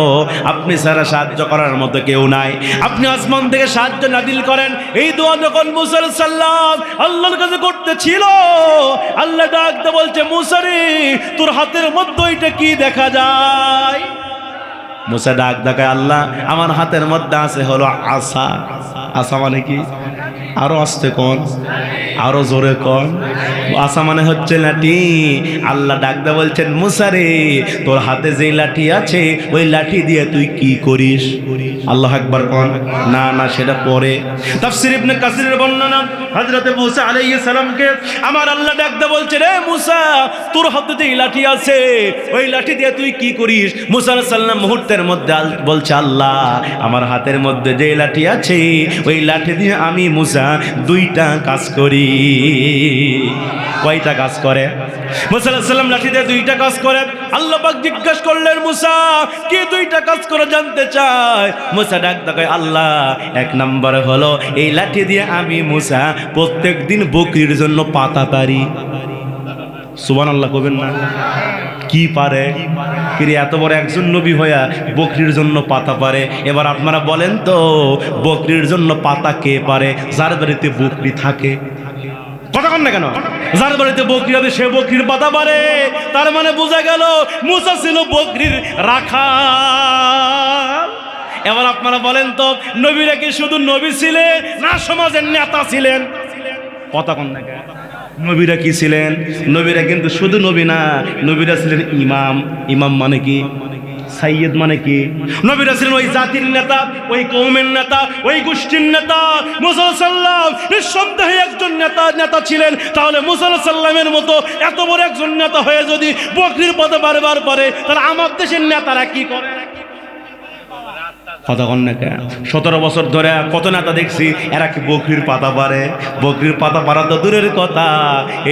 আপনি ছাড়া সাহায্য করার মতো কেউ নাই। আপনি আসমান থেকে সাহায্য নাজিল করেন। এই দোয়া যখন মুসা আলাইহিস সালাম আল্লাহর কাছে করতেছিল, আল্লাহ ডাকতে বলছে, মুসা রে, তোর হাতের মধ্যে এটা কি দেখা যায়? মুসা ডাক দেখায়, আল্লাহ আমার হাতের মধ্যে আছে হলো আসা। আসা মানে কি? আরো আসতে কোন, আরো জোরে কোন। আসা মানে হচ্ছে লাঠি। আল্লাহ ডাকতে বলছেন, মুসা রে, তোর হাতে যে লাঠি আছে ওই লাঠি দিয়ে তুই কি করিস? আল্লাহু আকবার কোন। না না, সেটা পরে। তাফসীর ইবনে কাসিরের বর্ণনা, হযরতে মুসা আলাইহিস সালামকে আমার আল্লাহ ডাকতে বলছে, রে মুসা, তোর হাতে যে লাঠি আছে ওই লাঠি দিয়ে তুই কি করিস? মুসা আলাইহিস সালাম মুহূর্তের মধ্যে বলছে, আল্লাহ আমার হাতের মধ্যে যে লাঠি আছে ওই লাঠি দিয়ে আমি মুসা দুইটা কাজ করি। কয়টা কাজ করে? মুসা আলাইহিস সালাম লাঠি দিয়ে দুইটা কাজ করে। আল্লাহ পাক জিজ্ঞাসা করলেন, মুসা কি দুইটা কাজ করে জানতে চায়? মুসা ডাক দেখায়, আল্লাহ এক নম্বরে হলো এই লাঠি দিয়ে আমি মুসা প্রত্যেকদিন বকরির জন্য পাতা পারি। সুবহানাল্লাহ কবেন না? কি পারে? কিরে, এত বড় একজন নবী হইয়া বকরির জন্য পাতা পারে। এবার আপনারা বলেন তো, বকরির জন্য পাতা কে পারে? যার বাড়িতে বকরি থাকে। কথা কন না কেন? যার বাড়িতে বকরি হবে সে বকরির পাতা পারে। তার মানে বোঝা গেল মুসা ছিল বকরির রাখাল। এবার আপনারা বলেন তো, নবীরা কি শুধু নবী ছিলেন না সমাজের নেতা ছিলেন? কথা কন না কেন? নবীরা কি ছিলেন? নবীরা কিন্তু শুধু নবী না, নবীরা ছিলেন ইমাম। ইমাম মানে কি? সাইয়্যিদ মানে কি? নবীরা ছিলেন ওই জাতির নেতা, ওই কওমের নেতা, ওই গোষ্ঠীর নেতা। মুসা আলাইহিস সালাম নিঃসন্দেহে একজন নেতা ছিলেন। তাহলে মুসা আলাইহিস সালামের মতো এত বড় একজন নেতা হয়ে যদি বকরির পাতা বারবার পারে, তাহলে আমার দেশের নেতারা কি করে? কথা কন না কেন? 17 বছর ধরে কত নেতা দেখছি, এরা কি বকরির পাতা পারে? বকরির পাতা পারা তো দূরের কথা,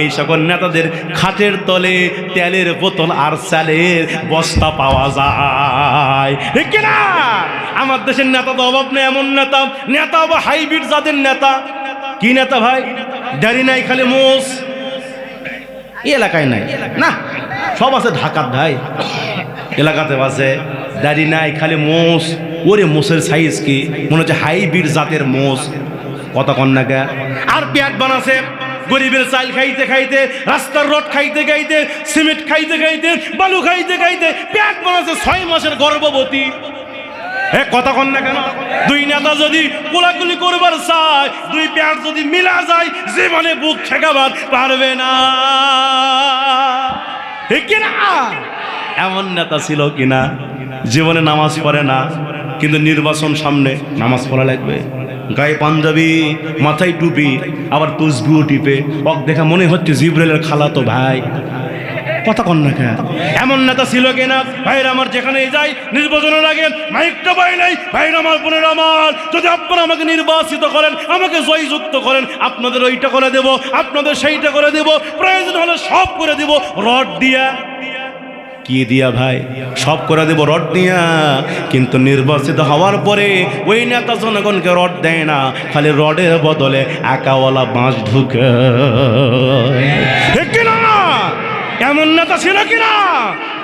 এই সকল নেতাদের খাটের তলে তেলের বোতল আর চালের বস্তা পাওয়া যায়, ঠিক না? আমার দেশের নেতা তো অভাব নেই। এমন নেতা বা হাইব্রিড জাতের নেতা। কি নেতা ভাই? দাড়ি নাই, খালি মোষ। এই এলাকায় নাই না, সব আছে ঢাকার ভাই, এলাকাতে আছে। দাড়ি নাই, খালি মোষ। ওরে মোষের সাইজ কি মনে হচ্ছে হাইব্রিড জাতের মোষ। কথা কন না কে? আর পেট বানাছে গরিবের চাল খাইতে খাইতে, রাস্তার রড খাইতে খাইতে, সিমেন্ট খাইতে খাইতে, বালু খাইতে খাইতে পেট বানাছে 6 মাসের গর্ভবতী। কথা কন না কেন? দুই নেতা যদি কোলাকুলি করবার চায়, দুই পেট যদি মিলা যায়, জীবনে বুক ঠেকাবার পারবে না, ঠিক কিনা? এমন নেতা ছিল কিনা? জীবনে নামাজ পড়ে না, কিন্তু নির্বাচন সামনে নামাজ পড়া লাগবে, গায়ে পাঞ্জাবি, মাথায় টুপি, আবার তসবিও টিপে। ওক দেখা মনে হচ্ছে জিবরাইলের খালাতো ভাই। কথা কন না কেন? এমন নেতা ছিল কিনা? ভাইরা আমার, যেখানে যাই নির্বাচনের আগে মাইকটা পাই নাই, ভাইরা আমার, বোনের আমার, যদি আপনারা আমাকে নির্বাচিত করেন, আমাকে জয়যুক্ত করেন, আপনাদের ওইটা করে দেব, আপনাদের সেইটা করে দেব, প্রয়োজন হলে সব করে দেব রড দিয়া। কি দিয়া ভাই? সব করে দেব রড দিয়া। কিন্তু নির্বাচিত হওয়ার পরে ওই নেতা জনগণকে রড দেয় না, খালি রডের বদলে আকাওয়ালা বাঁশ ঢুকে। ঠিক কিনা? এমন নেতা ছিল কিনা?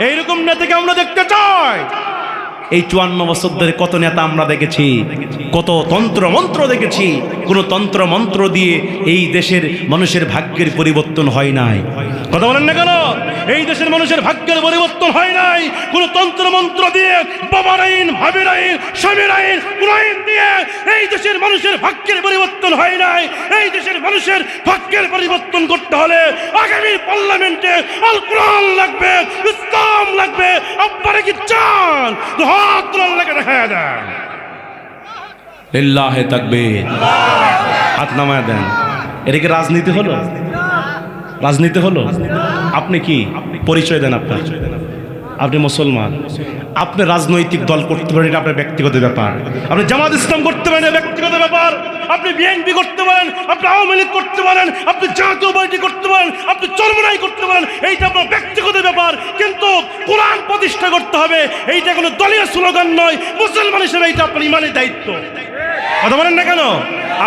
এইরকম নেতাকে আমরা দেখতে চাই। এই 54 বছর ধরে কত নেতা আমরা দেখেছি, কত তন্ত্র মন্ত্র দেখেছি। কোন তন্ত্র মন্ত্র দিয়ে এই দেশের মানুষের ভাগ্যের পরিবর্তন হয় নাই। কথা বলেন না কেন? এই দেশের মানুষের ভাগ্যের পরিবর্তন হয় নাই কোন তন্ত্র মন্ত্র দিয়ে, বাবার আইন, ভাবির আইন, স্বামীর আইন, কোন আইন দিয়ে এই দেশের মানুষের ভাগ্যের পরিবর্তন হয় নাই। এই দেশের মানুষের ভাগ্যের পরিবর্তন করতে হলে আগামী পার্লামেন্টে আল কোরআন লাগবে, ইসলাম লাগবে। আপনারা কি চান? হাত তোলাকে দেখা দেন। লিল্লাহে তাকবীর, হাত নামায় দেন। এটা কি রাজনীতি হলো? রাজনীতি হলো? আপনি কি পরিচয় দেন? আপনি মুসলমান, আপনি রাজনৈতিক দল করতে পারেন, এটা আপনার ব্যক্তিগত ব্যাপার। আপনি জামাত ইসলাম করতে পারেন, ব্যক্তিগত ব্যাপার। আপনি বিএনপি করতে পারেন, আপনি আওয়ামী লীগ করতে পারেন, আপনি জাতীয় পার্টি করতে পারেন, আপনি চরমনাই করতে পারেন, এইটা আপনার ব্যক্তিগত ব্যাপার। কিন্তু কোরআন প্রতিষ্ঠা করতে হবে, এইটা কোনো দলীয় স্লোগান নয়। মুসলমান হিসেবে এইটা আপনার ইমানের দায়িত্ব। কথা বলেন না কেন?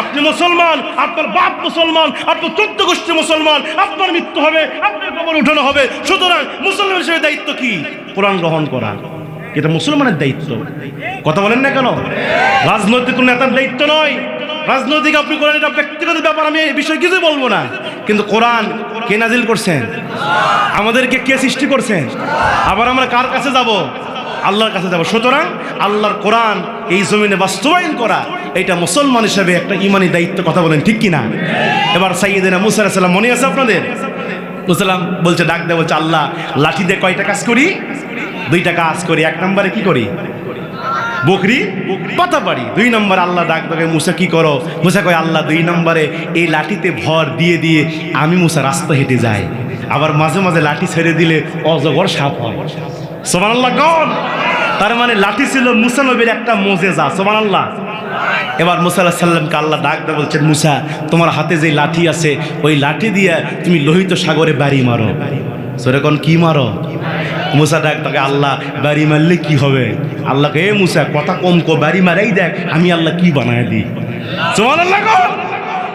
আপনি মুসলমান, আপনার বাপ মুসলমান, আপনার 14 গোষ্ঠী মুসলমান, আপনার মৃত্যু হবে, আপনার কবর উঠানো হবে। সুতরাং মুসলমান হিসেবে দায়িত্ব কি? কোরআন গ্রহণ করা। এটা মুসলমানের দায়িত্ব। কথা বলেন না কেন? রাজনৈতিক নেতার দায়িত্ব নয়। রাজনৈতিক আপনি করেন, এটা ব্যক্তিগত ব্যাপার, আমি এই বিষয়ে কিছুই বলবো না। কিন্তু কোরআন কে নাজিল করছেন? আমাদেরকে কে সৃষ্টি করছেন? আবার আমরা কার কাছে যাব? আল্লাহর কাছে যাব। সুতরাং আল্লাহর কোরআন এই জমিনে বাস্তবায়ন করা, এটা মুসলমান হিসেবে একটা ইমানি দায়িত্ব। কথা বলেন ঠিক কিনা? এবার সাইয়েদনা মুসা আলাইহিস সালাম মনে আছে আপনাদের? মুসালাম বলছে, ডাক দেয়, বলছে আল্লাহ লাঠি দিয়ে কয়টা কাজ করি? 2টা কাজ করি। 1 নম্বরে কি করি? বকরি পাতা পারি। 2 নম্বরে আল্লাহ ডাক দেয়, মুসা কি করো? মুসা কয়, আল্লাহ 2 নম্বরে এই লাঠিতে ভর দিয়ে দিয়ে আমি মুসা রাস্তা হেঁটে যাই, আবার মাঝে মাঝে লাঠি ছেড়ে দিলে অজগর সাপ হয়। সুবহানাল্লাহ কোন? তার মানে লাঠি ছিল মুসা নবীর একটা মুজিজা। সুবহানাল্লাহ। এবার মুসা আলাইহিস সালামকে আল্লাহ ডাক দেয়, বলছেন মুসা তোমার হাতে যে লাঠি আছে ওই লাঠি দিয়ে তুমি লোহিত সাগরে বাড়ি মারো। সেরকম কি মারো? মুসা ডাক তাকে, আল্লাহ বাড়ি মারলে কি হবে? আল্লাহকে, এ মুসা কথা কম কো, বাড়ি মারাই দেখ আমি আল্লাহ কি বানায় দিই। সুবহানাল্লাহ কোন?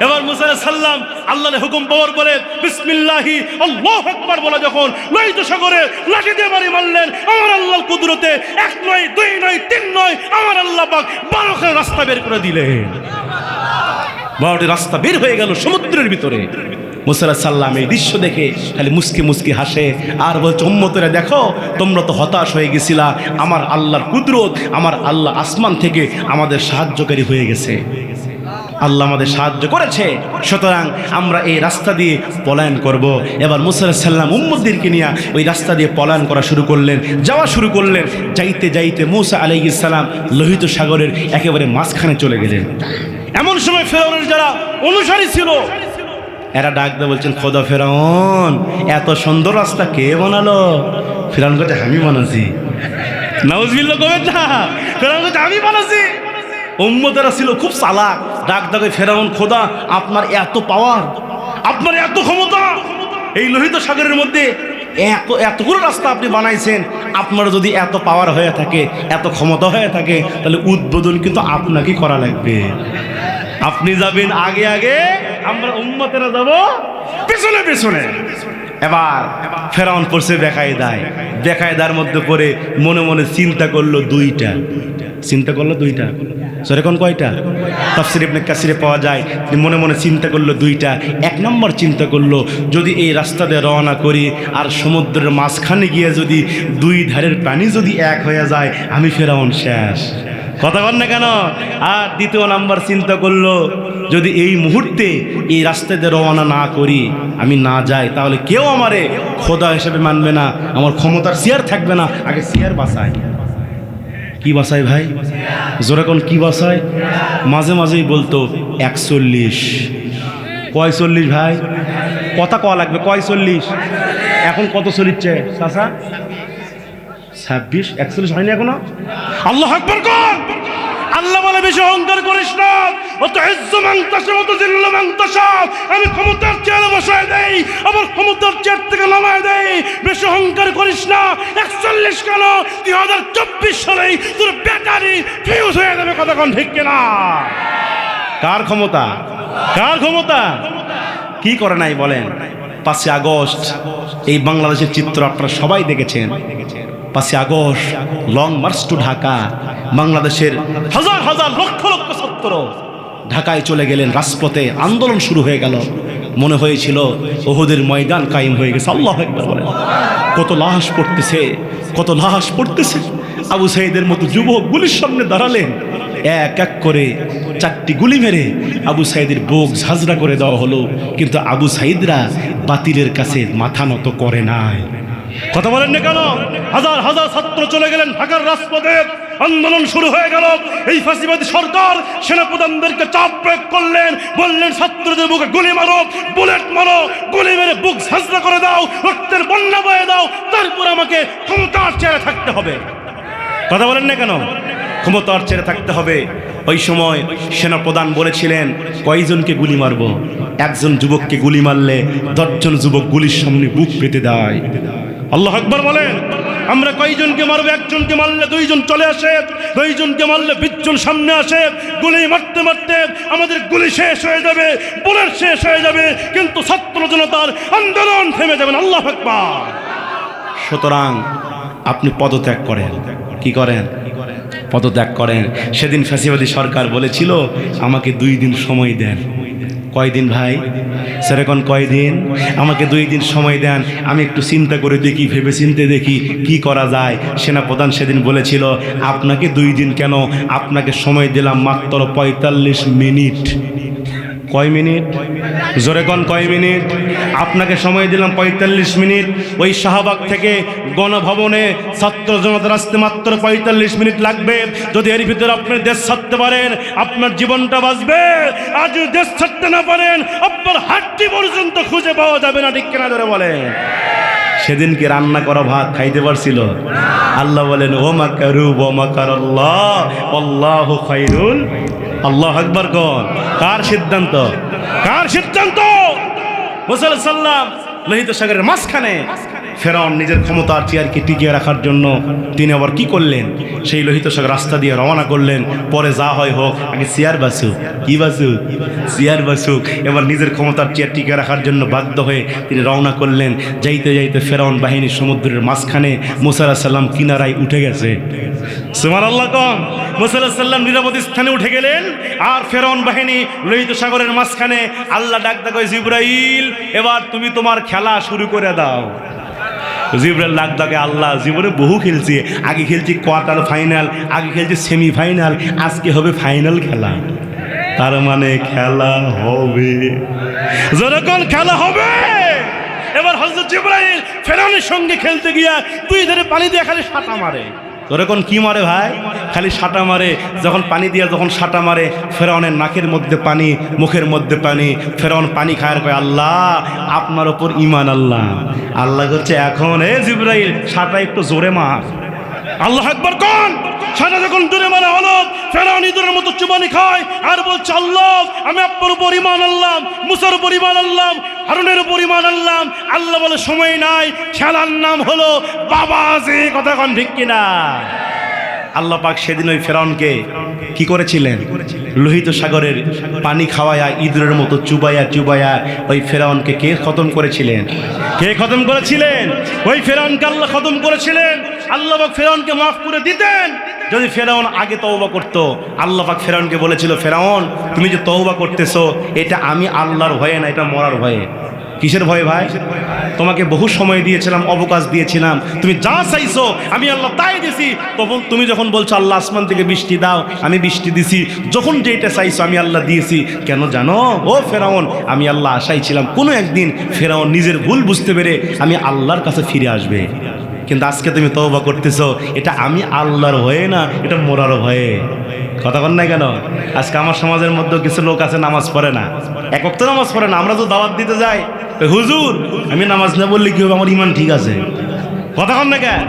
এবার মুসা আলাইহিস সালাম আল্লাহর হুকুম পাওয়ার পরে বিসমিল্লাহি আল্লাহু আকবার বলে যখন লোহিত সাগরে লাঠি দিয়ে বাড়ি মারলেন, আমার আল্লাহর কুদরতে 1 নয় 2 নয় 3 নয় আমার আল্লাহ পাক 12খানা রাস্তা বের করে দিলেন। 12টি রাস্তা বের হয়ে গেল সমুদ্রের ভিতরে। মুসা আলাইহিস সালাম এই দৃশ্য দেখে খালি মুস্কি মুস্কি হাসে আর বলছে, উম্মতেরা দেখো তোমরা তো হতাশ হয়ে গেছিলা, আমার আল্লাহর কুদরত, আমার আল্লাহ আসমান থেকে আমাদের সাহায্যকারী হয়ে গেছে, আল্লাহ আমাদের সাহায্য করেছে। সুতরাং আমরা এই রাস্তা দিয়ে পলায়ন করব। এবার মুসা আলাইহিস সালাম উম্মতদেরকে নিয়ে ওই রাস্তা দিয়ে পলায়ন করা শুরু করলেন, যাওয়া শুরু করলেন। যাইতে যাইতে মুসা আলাইহিস সালাম লোহিত সাগরের একেবারে মাঝখানে চলে গেলেন। এমন সময় ফেরাউনের যারা অনুসারী ছিল এরা ডাক দিয়ে বলছেন, খোদা ফেরাউন এত সুন্দর রাস্তা কে বানালো? ফেরাউন কাছে আমি বানাছি। নাউজুবিল্লাহ কবেন না? ফেরাউন কাছে আমি বানাছি। উম্মতেরা ছিল খুব চালাক, ডাক দাকে, ফেরাউন খোদা আপনার এত পাওয়ার, আপনার এত ক্ষমতা, এই লোহিত সাগরের মধ্যে এতগুলো রাস্তা আপনি বানাইছেন, আপনার যদি এত পাওয়ার হয়ে থাকে, এত ক্ষমতা হয়ে থাকে, তাহলে উদ্বোধন কিন্তু আপনাকে করা লাগবে। আপনি যাবেন আগে আগে, আমরা উম্মতেরা যাব পেছনে পেছনে। এবার ফেরাউন পড়ছে বেকায়দায়, বেকায়দার মধ্যে পড়ে মনে মনে চিন্তা করলো 2টা। চিন্তা করলো 2টা। সেরকম কয়টা? তাফসীর ইবনে কাসিরে পাওয়া যায় মনে মনে চিন্তা করলো 2টা। 1 নম্বর চিন্তা করলো, যদি এই রাস্তা দিয়ে রওনা করি আর সমুদ্রের মাঝখানে গিয়ে যদি 2 ধারের পানি যদি এক হয়ে যায়, আমি ফেরাউন শেষ। কথা বল না কেন? আর 2 নম্বর চিন্তা করলো, যদি এই মুহূর্তে এই রাস্তা দিয়ে রওনা না করি, আমি না যাই, তাহলে কেউ আমারে খোদা হিসেবে মানবে না, আমার ক্ষমতার চেয়ার থাকবে না। আগে চেয়ার বাঁচাই। কি বাঁচাই ভাই? জোরে কোন কি বাঁচাই? মাঝে মাঝেই বলতো 41। কয় 40 ভাই? কথা কওয়া লাগবে। কয় 40? এখন কত চলিচ্ছে চাচা? 26। 41 হয়নি এখনো? আল্লাহু আকবার কর। আল্লাহ বলে, বেশি অহংকার করিস না। আমি ক্ষমতার চেয়ারে বসায় দেই, আবার ক্ষমতার চেয়ার থেকে নামায় দেই। বেশি অহংকার করিস না। 41 কেন? 2024 সালেই তোর ব্যাটারি ফিউজ হয়ে যাবে। কথা কোন ঠিক কিনা? কার ক্ষমতা? কার ক্ষমতা? কি করে নাই বলেন? 5 আগস্ট এই বাংলাদেশের চিত্র আপনারা সবাই দেখেছেন। 5 August long march to Dhaka, বাংলাদেশের হাজার হাজার লক্ষ লক্ষ ছাত্র ঢাকায় চলে গেলেন, রাজপথে আন্দোলন শুরু হয়ে গেল। মনে হয়েছিল উহুদের ময়দান কায়েম হয়ে গেছে। আল্লাহু আকবার বলেন। কত লাশ পড়তেছে, কত লাশ পড়তেছে। আবু সাঈদের মতো যুবক গুলির সামনে দাঁড়ালেন, এক এক করে 4টি গুলি মেরে আবু সাঈদের বুক ঝাঁঝরা করে দেওয়া হলো। কিন্তু আবু সাঈদরা বাতিলের কাছে মাথা নত করে নাই। কথা বলেন না কেন? হাজার হাজার ছাত্র চলে গেলেন ঢাকার রাজপথে, আন্দোলন শুরু হয়ে গেল। এই ফাঁসিবাদী সরকার সেনাপ্রধানদেরকে চাপ প্রয়োগ করলেন, বললেন ছাত্রদের বুকে গুলি মারো, বুলেট মারো, গুলি মেরে বুক ঝাঁঝরা করে দাও, রক্তের বন্যা বয়ে দাও, তারপর আমাকে ক্ষমতার চেয়ারে থাকতে হবে। কথা বলেন না কেন? ক্ষমতার চেয়ারে থাকতে হবে। ওই সময় সেনাপ্রধান বলেছিলেন, কয়জনকে গুলি মারবো? 1 জন যুবককে গুলি মারলে 10 জন যুবক গুলির সামনে বুক পেতে দেয়। আল্লাহু আকবার বলেন। আমরা কয়জনকে মারবো? একজনকে মারলে দুইজন চলে আসে, দুইজনকে মারলে 20 জন সামনে আসে। গুলি মারতে মারতে আমাদের গুলি শেষ হয়ে যাবে, বুলেট শেষ হয়ে যাবে, কিন্তু ছাত্র জনতার আন্দোলন থেমে যাবে না। আল্লাহু আকবার। সুতরাং আপনি পদত্যাগ করেন। কি করেন? পদত্যাগ করেন। সেদিন ফ্যাসিবাদী সরকার বলেছিল আমাকে 2 দিন সময় দেন। কয়দিন ভাই? সেরকম কয়দিন? আমাকে 2 দিন সময় দেন, আমি একটু চিন্তা করে দেখি, ভেবে চিন্তে দেখি কি করা যায়। সেনাপ্রধান সেদিন বলেছিল আপনাকে 2 দিন কেন, আপনাকে সময় দিলাম মাত্র 45 মিনিট। কয় মিনিট? জোরে কোন কয় মিনিট? আপনাকে সময় দিলাম 45 মিনিট। ওই শাহবাগ থেকে গণভবনে ছাত্র জনতার আসতে মাত্র 45 মিনিট লাগবে। যদি এর ভিতরে আপনি দেশ ছাড়তে পারেন আপনার জীবনটা বাঁচবে, আর যদি দেশ ছাড়তে না পারেন আপনার হাড্ডি পর্যন্ত খুঁজে পাওয়া যাবে না। ঠিক কিনা ধরে বলেন? সেদিন কি রান্না করা ভাত খাইতে পারছিল? আল্লাহ বলেন ও মাকারু ওয়া মাকারাল্লাহ আল্লাহু খায়রুল। আল্লাহু আকবার। কোন? কার সিদ্ধান্ত? কার সিদ্ধান্ত? মুসা আলাইহিস সালাম লোহিত সাগরের মাঝখানে ফেরাউন নিজের ক্ষমতার চেয়ারকে টিকিয়ে রাখার জন্য তিনি আবার কি করলেন? সেই লোহিত সাগর রাস্তা দিয়ে রওনা করলেন। পরে যা হয় হোক, আগে চেয়ার বাসুক। কি বাসুক? চেয়ার বাসুক। এবার নিজের ক্ষমতার চেয়ার টিকিয়ে রাখার জন্য বাধ্য হয়ে তিনি রওনা করলেন। যাইতে যাইতে ফেরাউন বাহিনী সমুদ্রের মাঝখানে, মুসা আলাইহিস সালাম কিনারায় উঠে গেছে। সুবহানাল্লাহ। কম মুসা আলাইহিস সালাম নিরাপদ স্থানে উঠে গেলেন, আর ফেরাউন বাহিনী লোহিত সাগরের মাঝখানে। আল্লাহ ডাক কয় জিবরাইল এবার তুমি তোমার খেলা শুরু করে দাও। জিবরাইল ডাক ডাকে আল্লাহ জীবনে বহু খেলছি, আগে খেলছি কোয়ার্টার ফাইনাল, আগে খেলছি সেমিফাইনাল, আজকে হবে ফাইনাল খেলা। তার মানে খেলা হবে। যখন খেলা হবে এবার হযরত জিবরাইল ফেরাউনের সঙ্গে খেলতে গিয়া 2 ধারে পানি দিয়ে খালি সাঁটা মারে। তখন কি মারে ভাই? খালি সাঁটা মারে। যখন পানি দিয়ে যখন সাঁটা মারে, ফেরাউনের নাকের মধ্যে পানি, মুখের মধ্যে পানি। ফেরাউন পানি খায়ার কয় আল্লাহ আপনার ওপর ঈমান। আল্লাহ আল্লাহ করছে এখন এ জিবরাইল সাঁটা একটু জোরে মার। আল্লাহু আকবার। কোন সাঁটা যখন জোরে মারা হলো, ফেরাউন ইঁদুরের মতো চুবানি খায় আর বলছে আল্লাহ আমি আপনার উপর ঈমান আনলাম, মুসার উপর ঈমান আনলাম, হারুনের উপর ঈমান আনলাম। আল্লাহ বলে সময় নাই, খেলার নাম হলো বাবাজি। কথা কোন ঠিক কিনা? আল্লাহ পাক সেদিন ওই ফেরাউনকে কি করেছিলেন? লোহিত সাগরের পানি খাওয়ায়া ইঁদুরের মতো চুবায়া চুবায়া ওই ফেরাউনকে কে খতম করেছিলেন? কে খতম করেছিলেন? ওই ফেরাউনকে আল্লাহ খতম করেছিলেন। আল্লাহ পাক ফেরাউনকে মাফ করে দিতেন যদি ফেরাউন আগে তওবা করত। আল্লাহ পাক ফেরাউনকে বলেছিল ফেরাউন তুমি যে তওবা করতেছো এটা আমি আল্লাহর ভয়ে না, এটা মরার ভয়ে। কিসের ভয় ভাই? তোমাকে বহু সময় দিয়েছিলাম, অবকাশ দিয়েছিলাম, তুমি যা চাইছো আমি আল্লাহ তাই দিছি। তখন তুমি যখন বলছো আল্লাহ আসমান থেকে বৃষ্টি দাও, আমি বৃষ্টি দিছি। যখন যেটা চাইছো আমি আল্লাহ দিয়েছি। কেন জানো ও ফেরাউন? আমি আল্লাহ আশাই ছিলাম কোনো একদিন ফেরাউন নিজের ভুল বুঝতে পেরে আমি আল্লাহর কাছে ফিরে আসবে। কিন্তু আজকে তুমি তওবা করতেছো, এটা আমি আল্লাহর ভয়ে না, এটা মোরার ভয়ে। কথা বল নাই কেন? আজকে আমার সমাজের মধ্যে কিছু লোক আছে নামাজ পড়ে না, এক ওয়াক্ত নামাজ পড়ে না। আমরা তো দাওয়াত দিতে যাই, হুজুর আমি নামাজ না বললে কি হবে, আমার ঈমান ঠিক আছে। কথা বল না কেন?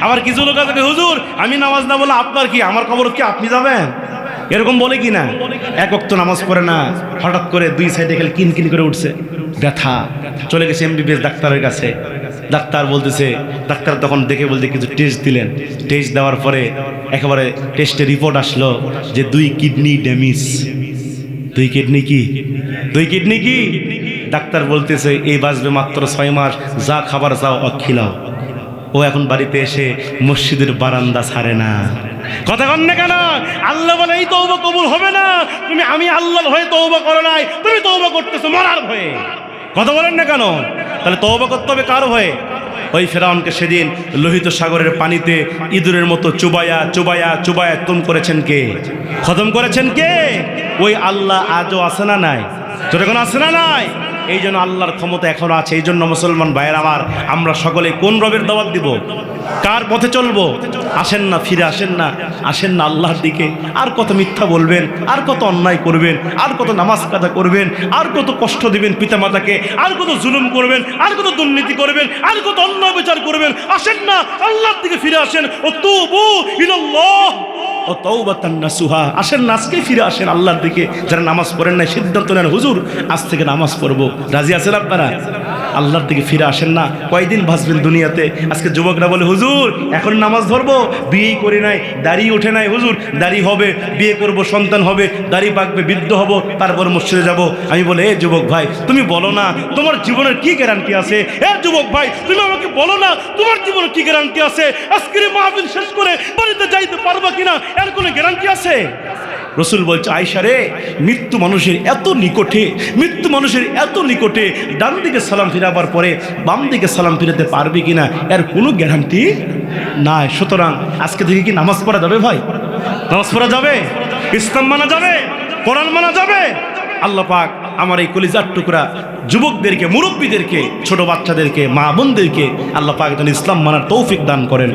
আবার কিছু লোক আছে হুজুর আমি নামাজ না বললে আপনার কি, আমার খবর কি আপনি যাবেন? এরকম বলে কি না? এক ওয়াক্ত নামাজ পড়ে না, হঠাৎ করে 2 সাইডে খালি কিনকিন করে উঠছে, ব্যথা। চলে গেছে MBBS ডাক্তারের কাছে। ডাক্তার বলতেছে, ডাক্তার তখন দেখে বলতে কিছু টেস্ট দিলেন। টেস্ট দেওয়ার পরে একেবারে টেস্টের রিপোর্ট আসলো যে 2 কিডনি ড্যামেজ। 2 কিডনি কি? 2 কিডনি কি? ডাক্তার বলতেছে এই বাঁচবে মাত্র 6 মাস, যা খাবার চাও খিলাও। ও এখন বাড়িতে এসে মসজিদের বারান্দা ছাড়ে না। কথা কন না কেন? আল্লাহ বলে এই তওবা কবুল হবে না, তুমি আমি আল্লাহর ভয়ে তওবা করো নাই, তুমি তওবা করতেছো মরার ভয়ে। কথা বলেন না কেন? তাহলে তওবা করতে হবে কার ভয়ে? ওই ফেরাউনকে সেদিন লোহিত সাগরের পানিতে ইঁদুরের মতো চুবায়া চুবায়া চুবায়া তুম করেছেন কে? খতম করেছেন কে? ওই আল্লাহ আজও আছে না নাই? তোর এখন আছে না নাই? এই জন্য আল্লাহর ক্ষমতা এখনো আছে। এই জন্য মুসলমান ভাইয়ের আমার, আমরা সকলে কোন রবের দাওয়াত দিব? কার পথে চলবো? আসেন না, ফিরে আসেন না, আসেন না আল্লাহর দিকে। আর কত মিথ্যা বলবেন, আর কত অন্যায় করবেন, আর কত নামাজ কাজা করবেন, আর কত কষ্ট দিবেন পিতামাতাকে, আর কত জুলুম করবেন, আর কত দুর্নীতি করবেন, আর কত অন্যায় বিচার করবেন। আসেন না আল্লাহর দিকে ফিরে আসেন। ও তুবু ইলাল্লাহ ও তাওবাতান নাসুহা। আসেন না আজকে ফিরে আসেন আল্লাহর দিকে। যারা নামাজ পড়েন না সিদ্ধান্ত নেন হুজুর আজ থেকে নামাজ পড়বো। রাজি আছেন আপনারা? আল্লাহর দিকে ফিরে আসেন না, কয়দিন বাঁচবেন দুনিয়াতে? আজকে যুবকরা বলে হুজুর এখন নামাজ ধরবো, বিয়েই করি নাই, দাড়ি ওঠে নাই, হুজুর দাড়ি হবে, বিয়ে করব, সন্তান হবে, দাড়ি পাকবে, বৃদ্ধ হব, তারপর মসজিদে যাব। আমি বলে এ যুবক ভাই তুমি বলো না তোমার জীবনের কি গ্যারান্টি আছে? এ যুবক ভাই তুমি আমাকে বলো না তোমার জীবনের কি গ্যারান্টি আছে? আজকের এই মাহফিল শেষ করে বাড়িতে যাইতে পারবা কিনা এর কোনো গ্যারান্টি আছে? রসুল বলছে আয়েশা রে, মৃত্যু মানুষের এত নিকটে, মৃত্যু মানুষের এত নিকটে, ডান দিকে সালাম ফিরাবার পরে বাম দিকে সালাম ফিরাতে পারবে কিনা এর কোনো গ্যারান্টি নাই। সুতরাং আজকে থেকে কি নামাজ পড়া যাবে ভাই? নামাজ পড়া যাবে, ইসলাম মানা যাবে, কোরআন মানা যাবে। আল্লাহ পাক আমার এই কলিজার টুকরা যুবকদেরকে, মুরব্বীদেরকে, ছোট বাচ্চাদেরকে, মা বোনদেরকে আল্লাহ পাক যেন ইসলাম মানার তৌফিক দান করেন।